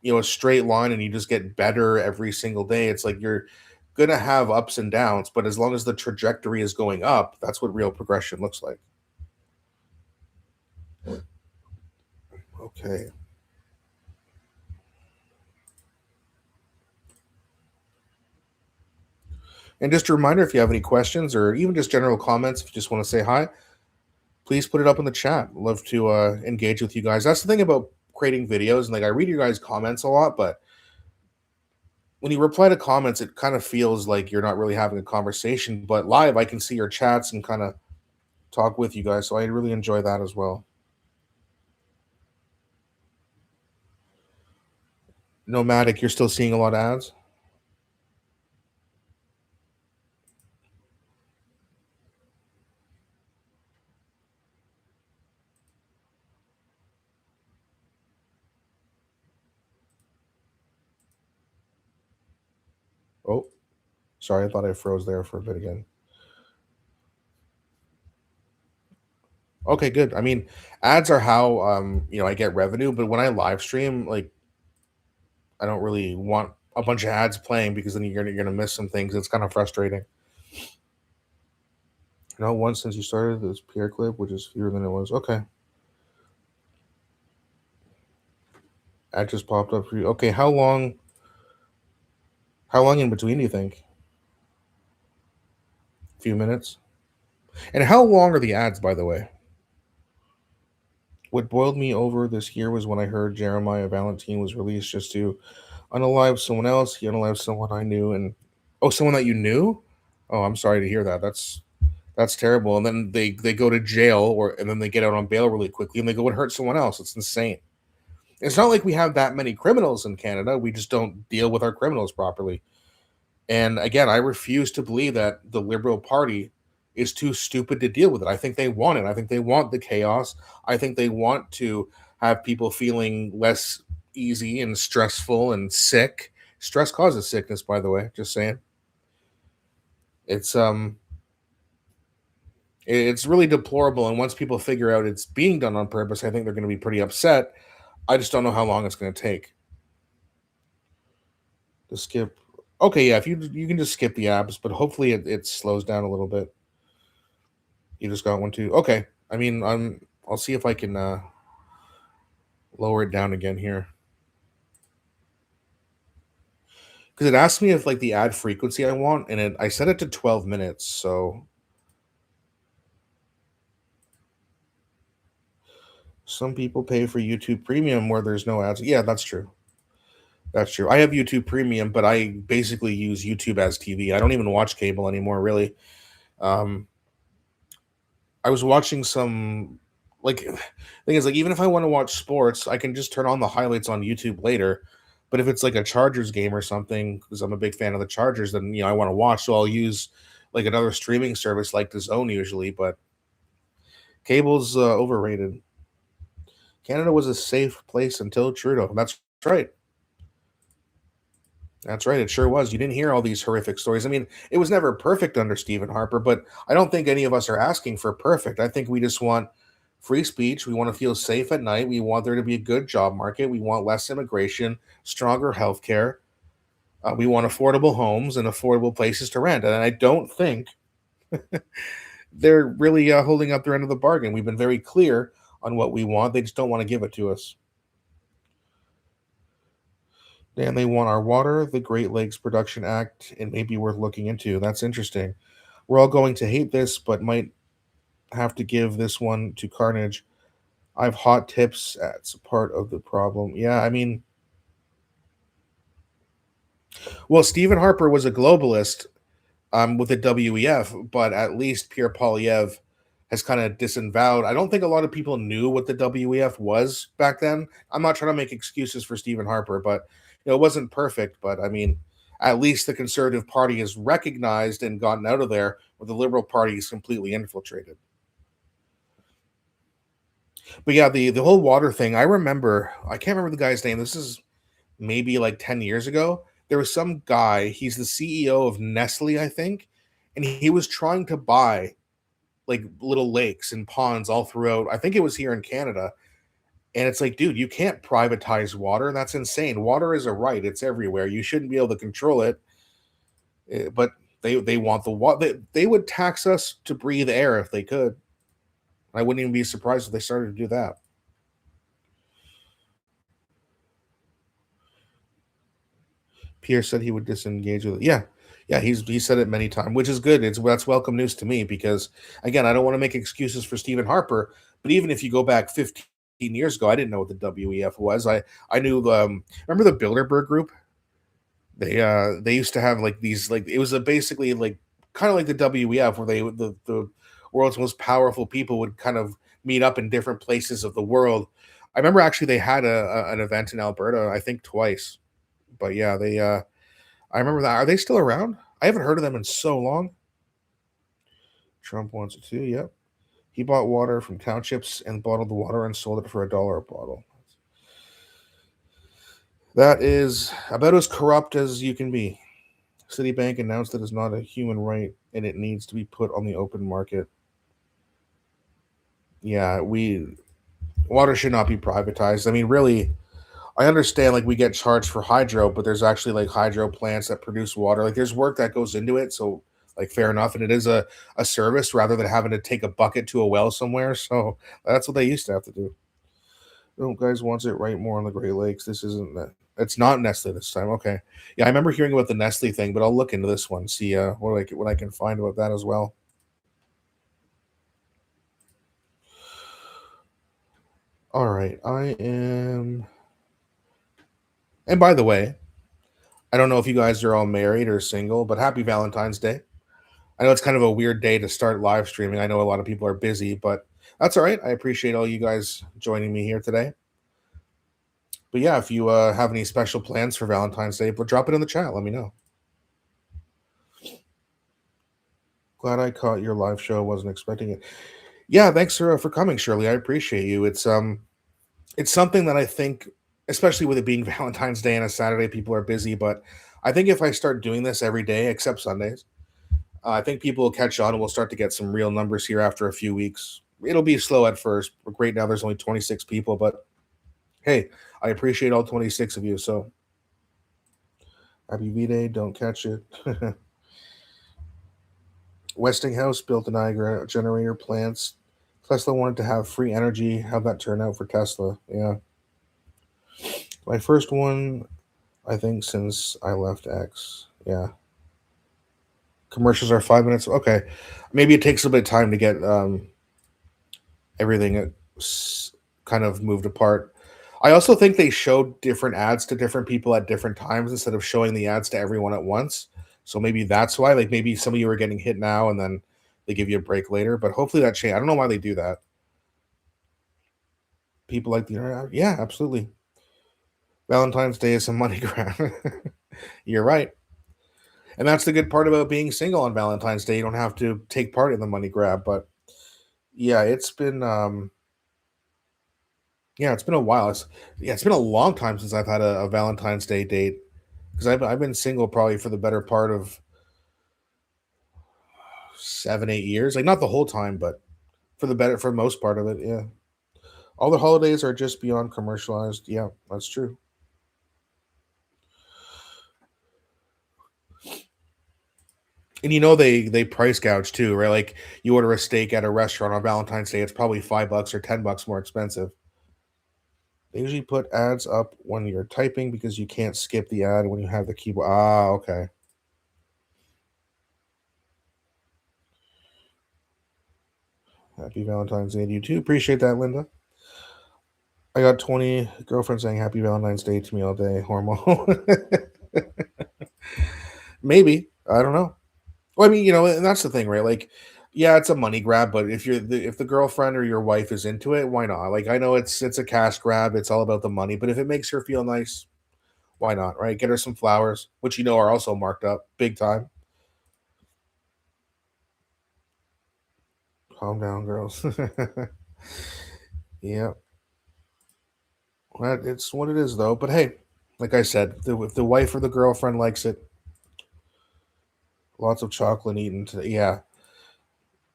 a straight line and you just get better every single day. It's like you're gonna have ups and downs, but as long as the trajectory is going up, that's what real progression looks like. Okay. And just a reminder, if you have any questions or even just general comments, if you just want to say hi, please put it up in the chat. Love to engage with you guys. That's the thing about creating videos. And like, I read your guys' comments a lot, but when you reply to comments, it kind of feels like you're not really having a conversation. But live, I can see your chats and kind of talk with you guys. So I really enjoy that as well. Nomadic, you're still seeing a lot of ads? Oh, sorry. I thought I froze there for a bit again. Okay, good. I mean, ads are how I get revenue, but when I live stream, like I don't really want a bunch of ads playing because then you're gonna miss some things. It's kind of frustrating. Once since you started this Pierre clip, which is fewer than it was. Okay. Ad just popped up for you. Okay, how long in between do you think? A few minutes? And how long are the ads, by the way? What boiled me over this year was when I heard Jeremiah Valentine was released just to unalive someone else. He unalived someone I knew, and someone that you knew? Oh, I'm sorry to hear that. That's terrible. And then they go to jail, and then they get out on bail really quickly, and they go and hurt someone else. It's insane. It's not like we have that many criminals in Canada. We just don't deal with our criminals properly. And again, I refuse to believe that the Liberal Party is too stupid to deal with it. I think they want it. I think they want the chaos. I think they want to have people feeling less easy and stressful and sick. Stress causes sickness, by the way. Just saying. It's really deplorable. And once people figure out it's being done on purpose, I think they're going to be pretty upset. I just don't know how long it's going to take. To skip. Okay, yeah, if you can just skip the apps, but hopefully it slows down a little bit. You just got one too. Okay. I mean, I'll see if I can lower it down again here. Because it asked me if like the ad frequency I want, and I set it to 12 minutes, so some people pay for YouTube Premium where there's no ads. Yeah, that's true. That's true. I have YouTube Premium, but I basically use YouTube as TV. I don't even watch cable anymore, really. I was watching some, like, thing is, like, even if I want to watch sports, I can just turn on the highlights on YouTube later. But if it's like a Chargers game or something, because I'm a big fan of the Chargers, then I want to watch. So I'll use like another streaming service like DAZN usually. But cable's overrated. Canada was a safe place until Trudeau. That's right. That's right. It sure was. You didn't hear all these horrific stories. I mean, it was never perfect under Stephen Harper, but I don't think any of us are asking for perfect. I think we just want free speech. We want to feel safe at night. We want there to be a good job market. We want less immigration, stronger healthcare. We want affordable homes and affordable places to rent. And I don't think they're really holding up their end of the bargain. We've been very clear on what we want. They just don't want to give it to us. And they want our water. The Great Lakes Production Act, it may be worth looking into. That's interesting. We're all going to hate this, but might have to give this one to Carnage. I have hot tips. That's part of the problem. Yeah, I mean, well, Stephen Harper was a globalist with the WEF, but at least Pierre Poilievre has kind of disavowed. I don't think a lot of people knew what the WEF was back then. I'm not trying to make excuses for Stephen Harper, but it wasn't perfect. But I mean, at least the Conservative Party has recognized and gotten out of there, where the Liberal Party is completely infiltrated. But yeah, the whole water thing, I remember, I can't remember the guy's name. This is maybe like 10 years ago. There was some guy, he's the CEO of Nestle, I think, and he was trying to buy like little lakes and ponds all throughout. I think it was here in Canada. And it's like, dude, you can't privatize water. That's insane. Water is a right. It's everywhere. You shouldn't be able to control it. But they want the water. They would tax us to breathe air if they could. I wouldn't even be surprised if they started to do that. Pierre said he would disengage with it. Yeah. Yeah, he said it many times, which is good. That's welcome news to me because again, I don't want to make excuses for Stephen Harper, but even if you go back 15 years ago, I didn't know what the WEF was. I knew remember the Bilderberg group? They used to have like these like it was basically like kind of like the WEF where the world's most powerful people would kind of meet up in different places of the world. I remember actually they had an event in Alberta, I think twice. But yeah, they I remember that. Are they still around? I haven't heard of them in so long. Trump wants it too. Yep. He bought water from townships and bottled the water and sold it for $1 a bottle. That is about as corrupt as you can be. Citibank announced that it's not a human right and it needs to be put on the open market. Yeah, water should not be privatized. I mean, really, I understand like we get charged for hydro, but there's actually like hydro plants that produce water. Like there's work that goes into it, so like fair enough. And it is a service rather than having to take a bucket to a well somewhere. So that's what they used to have to do. Oh, guys wants it right more on the Great Lakes. This isn't that. It's not Nestle this time. Okay. Yeah, I remember hearing about the Nestle thing, but I'll look into this one, see what I can find about that as well. All right, I am. And by the way, I don't know if you guys are all married or single, but happy Valentine's Day. I know it's kind of a weird day to start live streaming. I know a lot of people are busy, but that's all right. I appreciate all you guys joining me here today. But yeah, if you have any special plans for Valentine's Day, but drop it in the chat. Let me know. Glad I caught your live show. Wasn't expecting it. Yeah, thanks for coming, Shirley. I appreciate you. It's something that I think, especially with it being Valentine's Day and a Saturday, people are busy. But I think if I start doing this every day, except Sundays, I think people will catch on and we'll start to get some real numbers here after a few weeks. It'll be slow at first. Right now, there's only 26 people, but hey, I appreciate all 26 of you. So happy V-Day. Don't catch it. Westinghouse built the Niagara generator plants. Tesla wanted to have free energy. How'd that turn out for Tesla? Yeah. My first one, I think, since I left X. Yeah. Commercials are 5 minutes. Okay. Maybe it takes a bit of time to get everything kind of moved apart. I also think they showed different ads to different people at different times instead of showing the ads to everyone at once. So maybe that's why, like maybe some of you are getting hit now and then they give you a break later, but hopefully that change. I don't know why they do that. People like the internet. Yeah, absolutely. Valentine's Day is a money grab. You're right. And that's the good part about being single on Valentine's Day. You don't have to take part in the money grab, but yeah, it's been it's been a while. It's been a long time since I've had a Valentine's Day date because I've been single probably for the better part of 7-8 years. Like not the whole time, but for most part of it. Yeah, all the holidays are just beyond commercialized. Yeah, that's true. And they price gouge too, right? Like you order a steak at a restaurant on Valentine's Day, it's probably $5 or $10 more expensive. They usually put ads up when you're typing because you can't skip the ad when you have the keyboard. Ah, okay. Happy Valentine's Day to you too. Appreciate that, Linda. I got 20 girlfriends saying Happy Valentine's Day to me all day. Hormone. Maybe. I don't know. Well, I mean, and that's the thing, right? Like, yeah, it's a money grab, but if the girlfriend or your wife is into it, why not? Like, I know it's a cash grab, it's all about the money, but if it makes her feel nice, why not, right? Get her some flowers, which are also marked up big time. Calm down, girls. Yeah. Well, it's what it is, though. But hey, like I said, if the wife or the girlfriend likes it, lots of chocolate eaten today. Yeah.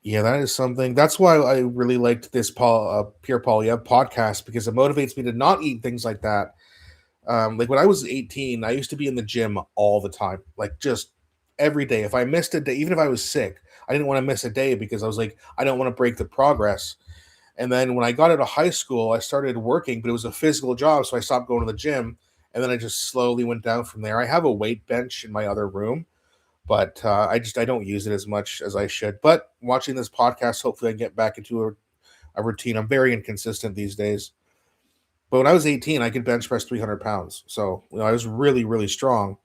Yeah, that is something. That's why I really liked this Pierre Polyev podcast because it motivates me to not eat things like that. Like when I was 18, I used to be in the gym all the time, like just every day. If I missed a day, even if I was sick, I didn't want to miss a day because I was like, I don't want to break the progress. And then when I got out of high school, I started working, but it was a physical job, so I stopped going to the gym, and then I just slowly went down from there. I have a weight bench in my other room, but I don't use it as much as I should. But watching this podcast, hopefully, I get back into a routine. I'm very inconsistent these days. But when I was 18, I could bench press 300 pounds. So I was really, really strong.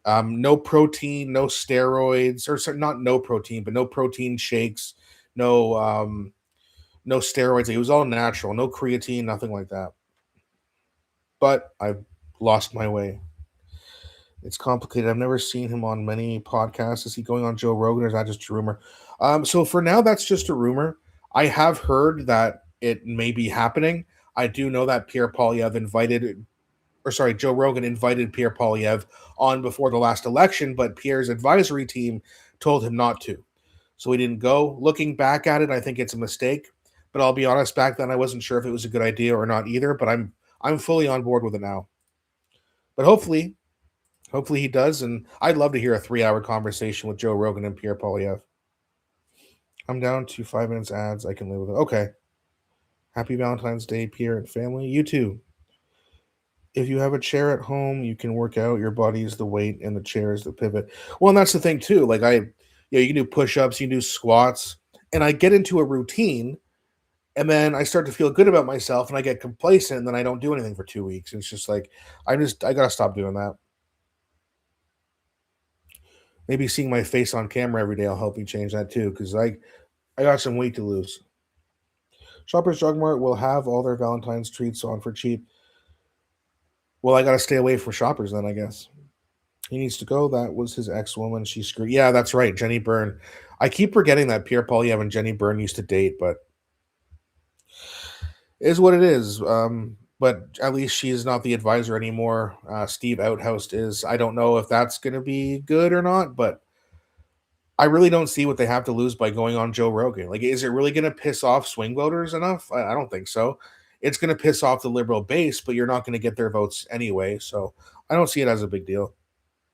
No protein, no steroids, or sorry, not no protein, but no protein shakes, no no steroids. It was all natural, no creatine, nothing like that. But I've lost my way. It's complicated. I've never seen him on many podcasts. Is he going on Joe Rogan or is that just a rumor? So for now, that's just a rumor. I have heard that it may be happening. I do know that Joe Rogan invited Pierre Polyev on before the last election, but Pierre's advisory team told him not to. So he didn't go. Looking back at it, I think it's a mistake. But I'll be honest, back then I wasn't sure if it was a good idea or not either, but I'm fully on board with it now. But hopefully he does, and I'd love to hear a 3-hour conversation with Joe Rogan and Pierre Polyev. I'm down to 5 minutes ads. I can live with it. Okay. Happy Valentine's Day, Pierre and family. You too. If you have a chair at home, you can work out. Your body is the weight, and the chair is the pivot. Well, and that's the thing too. Like you can do push-ups, you can do squats, and I get into a routine, and then I start to feel good about myself, and I get complacent, and then I don't do anything for 2 weeks. It's just like I gotta stop doing that. Maybe seeing my face on camera every day will help me change that too, because I got some weight to lose. Shoppers Drug Mart will have all their Valentine's treats on for cheap. Well, I got to stay away from Shoppers then, I guess. He needs to go. That was his ex-woman. She screwed. Yeah, that's right. Jenny Byrne. I keep forgetting that Pierre Polyev and Jenny Byrne used to date, but it is what it is. But at least she's not the advisor anymore. Steve Outhouse is. I don't know if that's going to be good or not, but I really don't see what they have to lose by going on Joe Rogan. Like, is it really going to piss off swing voters enough? I don't think so. It's going to piss off the liberal base, but you're not going to get their votes anyway. So I don't see it as a big deal.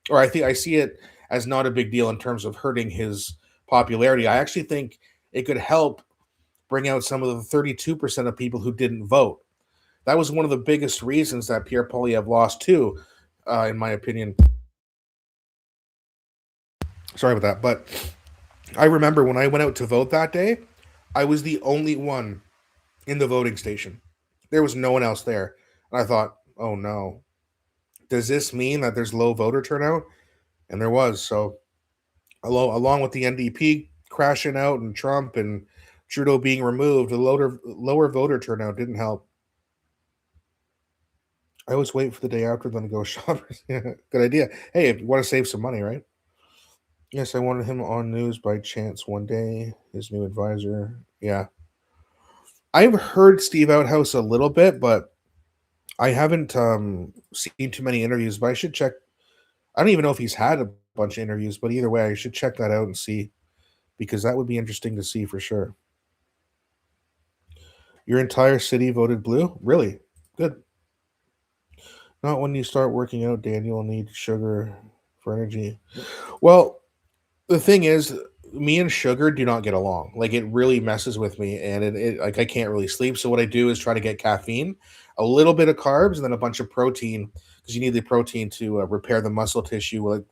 Or I see it as not a big deal in terms of hurting his popularity. I actually think it could help bring out some of the 32% of people who didn't vote. That was one of the biggest reasons that Pierre Polyev lost too, in my opinion. Sorry about that, but I remember when I went out to vote that day, I was the only one in the voting station. There was no one else there. And I thought, oh no, does this mean that there's low voter turnout? And there was. So along with the NDP crashing out and Trump and Trudeau being removed, the lower voter turnout didn't help. I always wait for the day after them to go shoppers. Good idea. Hey, if you want to save some money, right? Yes, I wanted him on news by chance one day. His new advisor. Yeah. I've heard Steve Outhouse a little bit, but I haven't seen too many interviews, but I should check. I don't even know if he's had a bunch of interviews, but either way, I should check that out and see, because that would be interesting to see for sure. Your entire city voted blue? Really? Good. Not when you start working out, Daniel, need sugar for energy. Well, the thing is, me and sugar do not get along. Like, it really messes with me, and it like I can't really sleep. So what I do is try to get caffeine, a little bit of carbs, and then a bunch of protein, because you need the protein to repair the muscle tissue. Like,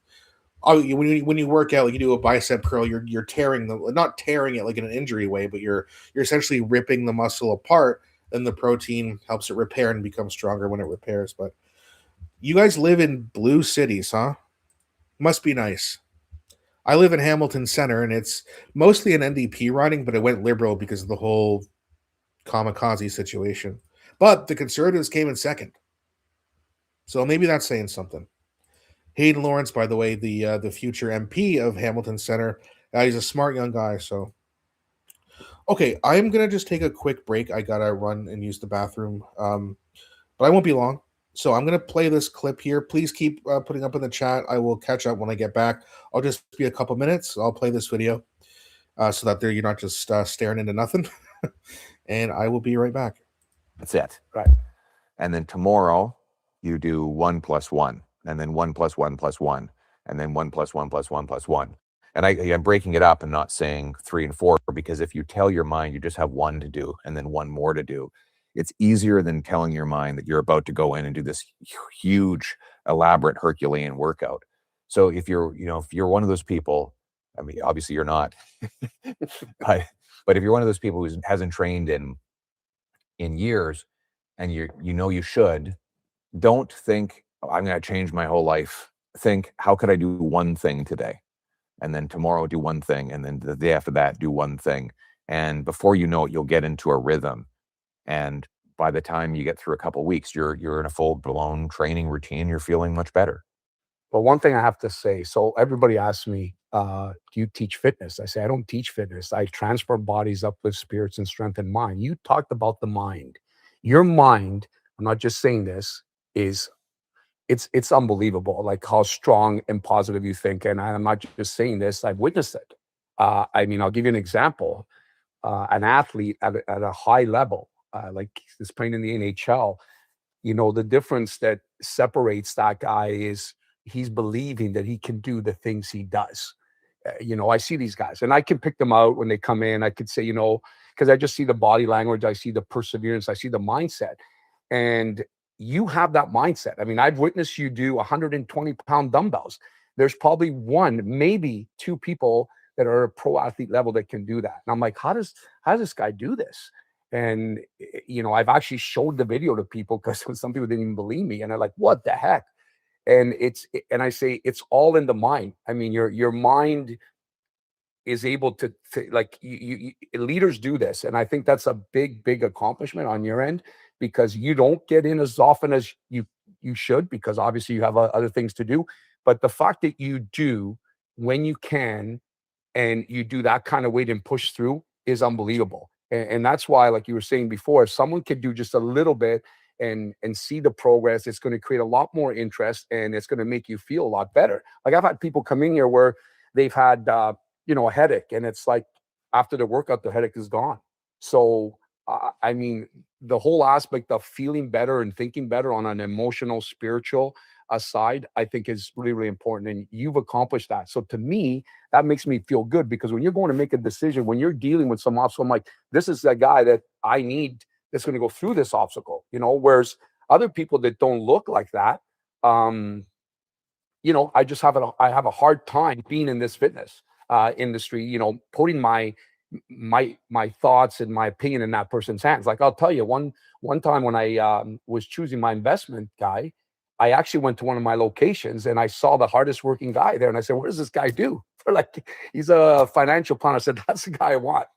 when you work out, like you do a bicep curl, you're tearing not tearing it like in an injury way, but you're essentially ripping the muscle apart. Then the protein helps it repair and become stronger when it repairs. But you guys live in blue cities, huh? Must be nice. I live in Hamilton Center, and it's mostly an NDP riding, but it went liberal because of the whole kamikaze situation. But the Conservatives came in second. So maybe that's saying something. Hayden Lawrence, by the way, the future MP of Hamilton Center, he's a smart young guy. So Okay, I'm gonna just take a quick break. I gotta run and use the bathroom, but I won't be long. So I'm gonna play this clip here. Please keep putting up in the chat. I will catch up when I get back. I'll just be a couple minutes. I'll play this video so that you're not just staring into nothing. And I will be right back. That's it. Right. And then tomorrow you do 1 + 1, and then 1 + 1 + 1, and then 1 + 1 + 1 + 1. And I'm breaking it up and not saying 3 and 4, because if you tell your mind you just have 1 to do and then 1 more to do, it's easier than telling your mind that you're about to go in and do this huge, elaborate Herculean workout. So if you're one of those people, I mean, obviously you're not, but if you're one of those people who hasn't trained in years, and you should, don't think, "Oh, I'm going to change my whole life." Think, how could I do one thing today? And then tomorrow do one thing, and then the day after that do one thing. And before you know it, you'll get into a rhythm. And by the time you get through a couple of weeks, you're in a full-blown training routine. You're feeling much better. But one thing I have to say, so everybody asks me, do you teach fitness? I say, I don't teach fitness. I transfer bodies, uplift spirits, and strengthen mind. You talked about the mind. Your mind, I'm not just saying this, is it's unbelievable, like how strong and positive you think. And I'm not just saying this, I've witnessed it. I mean, I'll give you an example. An athlete at a high level, like is playing in the NHL, the difference that separates that guy is he's believing that he can do the things he does. I see these guys and I can pick them out when they come in. I could say, because I just see the body language, I see the perseverance, I see the mindset. And you have that mindset. I mean, I've witnessed you do 120-pound dumbbells. There's probably one, maybe two people that are a pro athlete level that can do that. And I'm like, how does this guy do this? And, I've actually showed the video to people because some people didn't even believe me. And they're like, what the heck? And I say, it's all in the mind. I mean, your mind is able to like you leaders do this. And I think that's a big accomplishment on your end, because you don't get in as often as you should, because obviously you have other things to do. But the fact that you do when you can, and you do that kind of weight and push through is unbelievable. And that's why, like you were saying before, if someone could do just a little bit and see the progress, it's going to create a lot more interest, and it's going to make you feel a lot better. Like I've had people come in here where they've had, a headache, and it's like after the workout, the headache is gone. So, I mean, the whole aspect of feeling better and thinking better on an emotional, spiritual side, I think is really, really important. And you've accomplished that. So to me, that makes me feel good, because when you're going to make a decision, when you're dealing with some obstacle, I'm like, this is a guy that I need that's going to go through this obstacle, whereas other people that don't look like that, I just have a hard time being in this fitness industry, putting my thoughts and my opinion in that person's hands. Like I'll tell you, one time when I was choosing my investment guy, I actually went to one of my locations and I saw the hardest working guy there. And I said, what does this guy do? They're like, he's a financial planner. I said, that's the guy I want,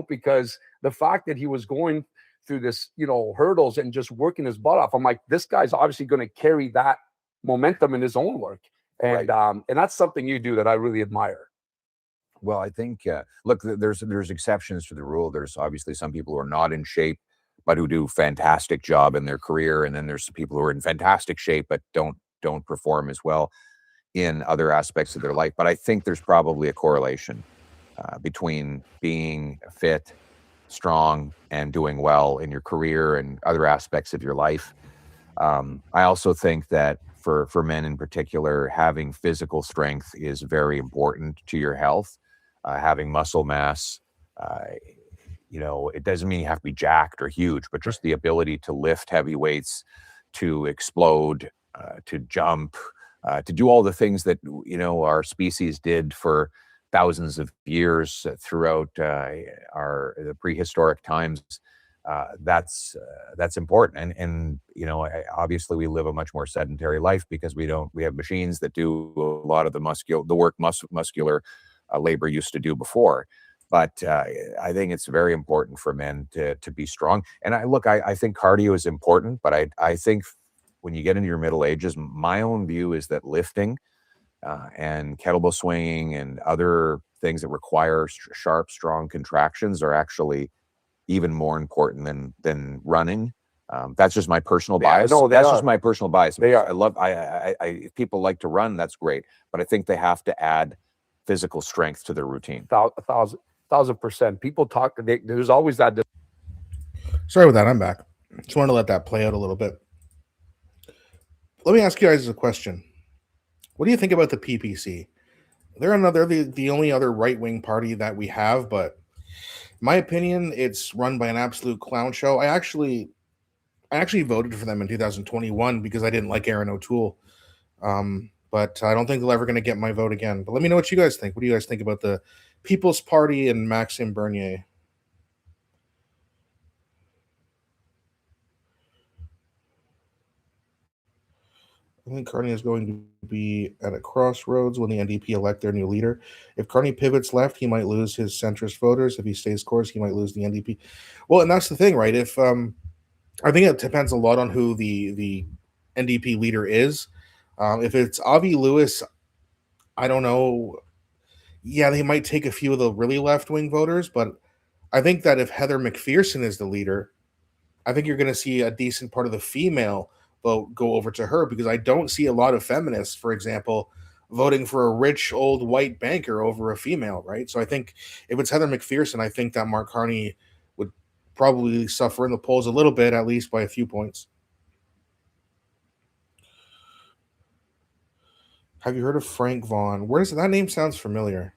because the fact that he was going through this, hurdles and just working his butt off, I'm like, this guy's obviously going to carry that momentum in his own work. And, Right. And that's something you do that I really admire. Well, I think, look, there's exceptions to the rule. There's obviously some people who are not in shape, but who do fantastic job in their career. And then there's people who are in fantastic shape, but don't perform as well in other aspects of their life. But I think there's probably a correlation between being fit, strong, and doing well in your career and other aspects of your life. I also think that for men in particular, having physical strength is very important to your health. Having muscle mass, it doesn't mean you have to be jacked or huge, but just the ability to lift heavy weights, to explode, to jump, to do all the things that, our species did for thousands of years throughout the prehistoric times. That's important. And obviously we live a much more sedentary life because we have machines that do a lot of the work muscular labor used to do before. But I think it's very important for men to be strong. And I think cardio is important, but I think when you get into your middle ages, my own view is that lifting and kettlebell swinging and other things that require sharp, strong contractions are actually even more important than running. That's just my personal bias. No, that's just my personal bias. They are. I love. If people like to run, that's great. But I think they have to add physical strength to their routine. 1,000%. People talk. There's always that. Sorry about that. I'm back. Just wanted to let that play out a little bit. Let me ask you guys a question. What do you think about the PPC? They're the only other right-wing party that we have, but in my opinion, it's run by an absolute clown show. I actually voted for them in 2021 because I didn't like Aaron O'Toole. But I don't think they're ever going to get my vote again. But let me know what you guys think. What do you guys think about the People's Party and Maxime Bernier? I think Carney is going to be at a crossroads when the NDP elect their new leader. If Carney pivots left, he might lose his centrist voters. If he stays course, he might lose the NDP. Well, and that's the thing, right? If I think it depends a lot on who the NDP leader is. If it's Avi Lewis, I don't know. Yeah, they might take a few of the really left-wing voters, but I think that if Heather McPherson is the leader, I think you're going to see a decent part of the female vote go over to her, because I don't see a lot of feminists, for example, voting for a rich old white banker over a female, right? So I think if it's Heather McPherson, I think that Mark Carney would probably suffer in the polls a little bit, at least by a few points. Have you heard of Frank Vaughn? Where does that name sounds familiar?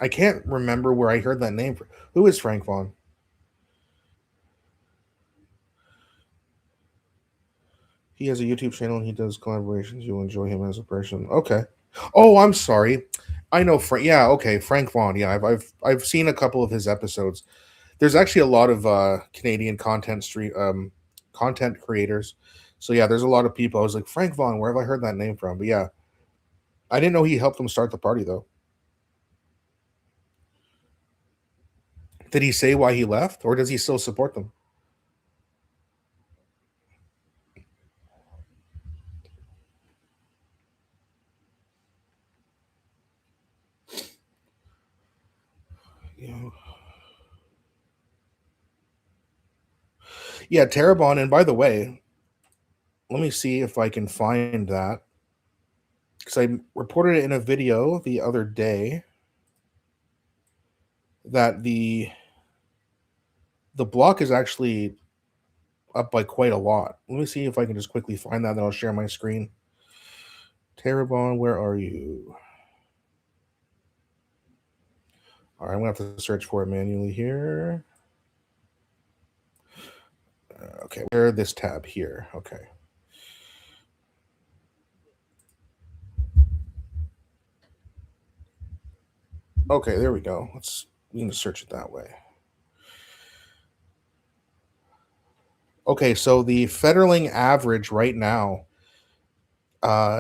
I can't remember where I heard that name. Who is Frank Vaughn? He has a YouTube channel and he does collaborations. You'll enjoy him as a person. Okay. Oh, I'm sorry. I know Frank. Yeah, okay, Frank Vaughn. Yeah, I've seen a couple of his episodes. There's actually a lot of Canadian content creators. So yeah, there's a lot of people. I was like, Frank Vaughn, where have I heard that name from? But yeah, I didn't know he helped them start the party though. Did he say why he left, or does he still support them? Yeah, Terrebonne. And by the way, let me see if I can find that, because I reported it in a video the other day that the block is actually up by quite a lot. Let me see if I can just quickly find that, then I'll share my screen. Terrebonne, where are you? All right, I'm going to have to search for it manually here. Okay, where this tab here? Okay. Okay, there we go. We can search it that way. Okay, so the Federling average right now,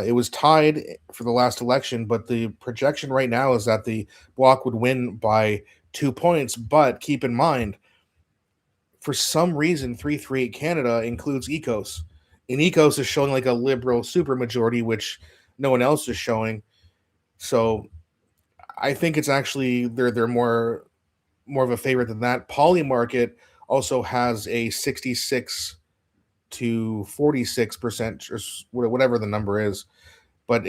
it was tied for the last election, but the projection right now is that the bloc would win by 2 points. But keep in mind, for some reason, 338 Canada includes ECOS. And ECOS is showing like a liberal supermajority, which no one else is showing. So I think it's actually they're more of a favorite than that. Polymarket also has a 66 to 46%, or whatever the number is, but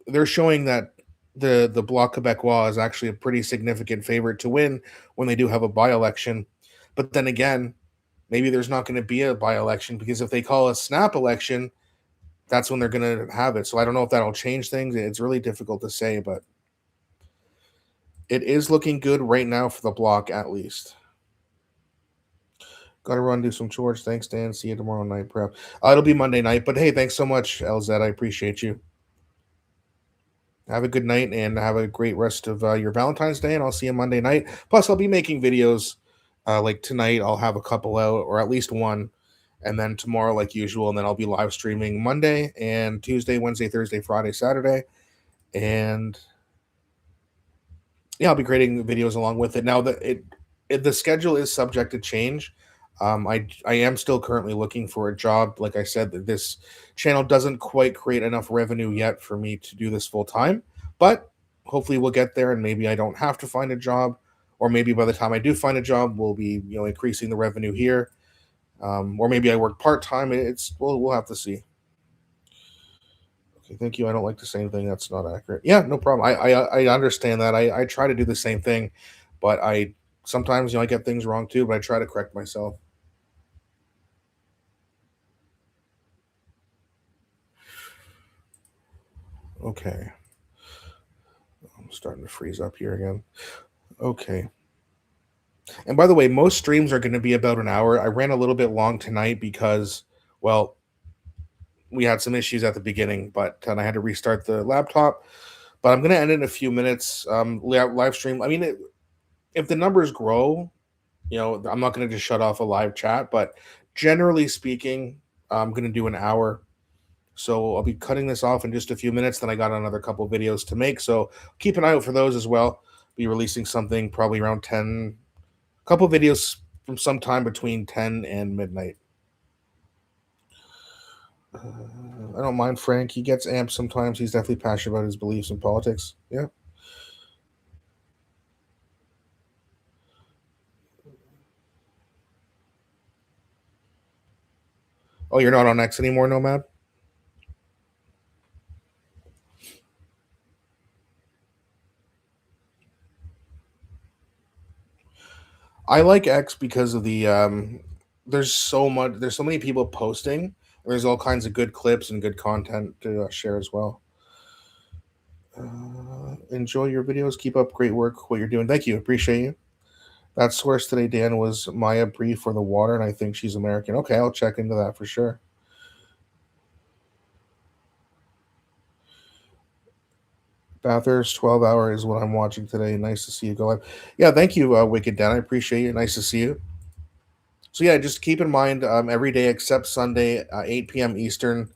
they're showing that the Bloc Québécois is actually a pretty significant favorite to win when they do have a by-election. But then again, maybe there's not going to be a by-election, because if they call a snap election, that's when they're going to have it. So I don't know if that'll change things. It's really difficult to say, but it is looking good right now for the Bloc, at least. Got to run, do some chores. Thanks, Dan. See you tomorrow night, prep. It'll be Monday night, but hey, thanks so much, LZ. I appreciate you. Have a good night and have a great rest of your Valentine's Day, and I'll see you Monday night. Plus, I'll be making videos like tonight. I'll have a couple out, or at least one, and then tomorrow, like usual, and then I'll be live streaming Monday and Tuesday, Wednesday, Thursday, Friday, Saturday, and yeah, I'll be creating videos along with it. Now, the schedule is subject to change. I am still currently looking for a job. Like I said, this channel doesn't quite create enough revenue yet for me to do this full time, but hopefully we'll get there, and maybe I don't have to find a job, or maybe by the time I do find a job, we'll be increasing the revenue here, or maybe I work part time. We'll have to see. Okay, thank you. I don't like to say anything that's not accurate. Yeah, no problem. I understand that. I try to do the same thing, but I sometimes I get things wrong too. But I try to correct myself. Okay. I'm starting to freeze up here again. Okay. And by the way, most streams are going to be about an hour. I ran a little bit long tonight because, well, we had some issues at the beginning, but I had to restart the laptop. But I'm going to end in a few minutes. Live stream. I mean, if the numbers grow, I'm not going to just shut off a live chat. But generally speaking, I'm going to do an hour. So I'll be cutting this off in just a few minutes. Then I got another couple videos to make. So keep an eye out for those as well. Be releasing something probably around 10, a couple videos from sometime between 10 and midnight. I don't mind Frank. He gets amped sometimes. He's definitely passionate about his beliefs in politics. Yeah. Oh, you're not on X anymore, Nomad? I like X because of the there's so many people posting. There's all kinds of good clips and good content to share as well. Enjoy your videos. Keep up great work. What you're doing. Thank you. Appreciate you. That source today, Dan, was Maya Bree for the water, and I think she's American. Okay, I'll check into that for sure. Bathurst 12 hour is what I'm watching today. Nice to see you go live. Yeah, thank you, Wicked Dan. I appreciate you. Nice to see you. So yeah, just keep in mind every day except Sunday, 8 p.m. Eastern.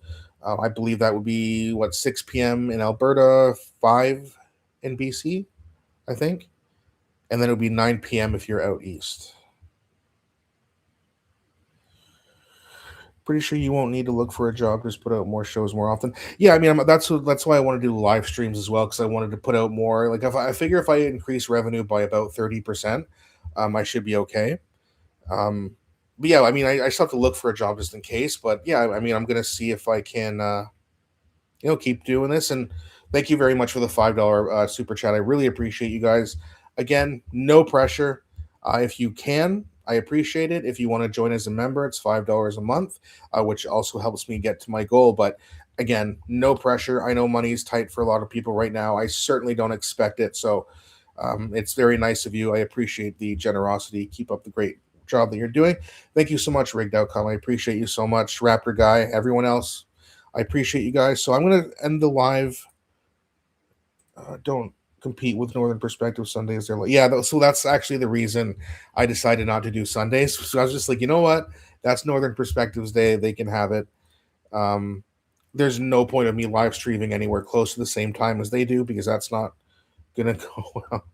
I believe that would be 6 p.m. in Alberta, 5 in BC, I think, and then it would be 9 p.m. if you're out east. Pretty sure you won't need to look for a job. Just put out more shows more often. Yeah, I mean that's why I want to do live streams as well, because I wanted to put out more. Like I figure if I increase revenue by about 30%, I should be okay. But yeah, I mean, I still have to look for a job just in case. But yeah, I mean, I'm gonna see if I can, keep doing this. And thank you very much for the $5 super chat. I really appreciate you guys. Again, no pressure. If you can, I appreciate it. If you want to join as a member, it's $5 a month, which also helps me get to my goal. But again, no pressure. I know money is tight for a lot of people right now. I certainly don't expect it. So it's very nice of you. I appreciate the generosity. Keep up the great job that you're doing. Thank you so much, Rigged.com. I appreciate you so much, Raptor Guy, everyone else. I appreciate you guys. So I'm going to end the live. Don't compete with Northern Perspective Sundays. So that's actually the reason I decided not to do Sundays. So I was just like, you know what? That's Northern Perspectives Day. They can have it. There's no point of me live streaming anywhere close to the same time as they do, because that's not going to go well.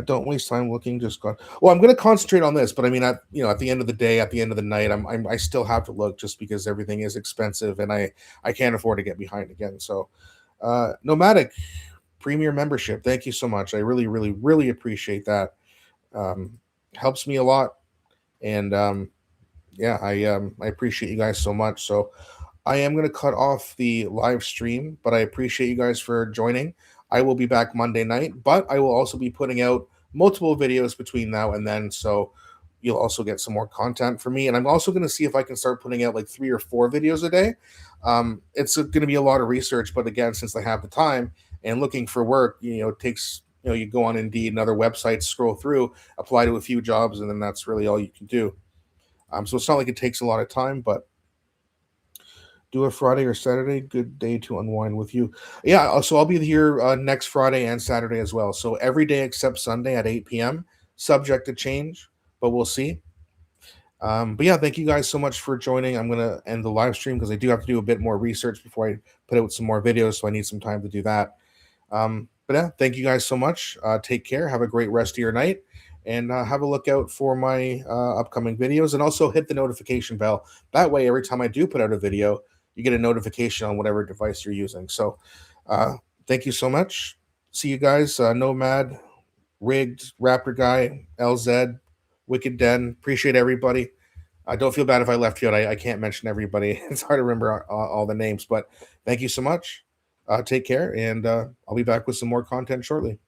Don't waste time looking. Just go. Well, I'm going to concentrate on this, but I mean, at the end of the day, at the end of the night, I still have to look, just because everything is expensive, and I can't afford to get behind again. So, Nomadic Premier membership, thank you so much. I really, really, really appreciate that. Helps me a lot, and I appreciate you guys so much. So, I am going to cut off the live stream, but I appreciate you guys for joining. I will be back Monday night, but I will also be putting out multiple videos between now and then. So you'll also get some more content from me. And I'm also going to see if I can start putting out like 3 or 4 videos a day. It's going to be a lot of research, but again, since I have the time and looking for work, it takes, you go on Indeed and other websites, scroll through, apply to a few jobs, and then that's really all you can do. So it's not like it takes a lot of time, but do a Friday or Saturday. Good day to unwind with you. Yeah, so I'll be here next Friday and Saturday as well. So every day except Sunday at 8 p.m. Subject to change, but we'll see. But yeah, thank you guys so much for joining. I'm going to end the live stream because I do have to do a bit more research before I put out some more videos, so I need some time to do that. But yeah, thank you guys so much. Take care. Have a great rest of your night. and have a look out for my upcoming videos, and also hit the notification bell. That way, every time I do put out a video, you get a notification on whatever device you're using. So thank you so much. See you guys. Nomad, Rigged, Raptor Guy, LZ, Wicked Den. Appreciate everybody. I don't feel bad if I left you out. I can't mention everybody. It's hard to remember all the names, but thank you so much. Take care, and I'll be back with some more content shortly.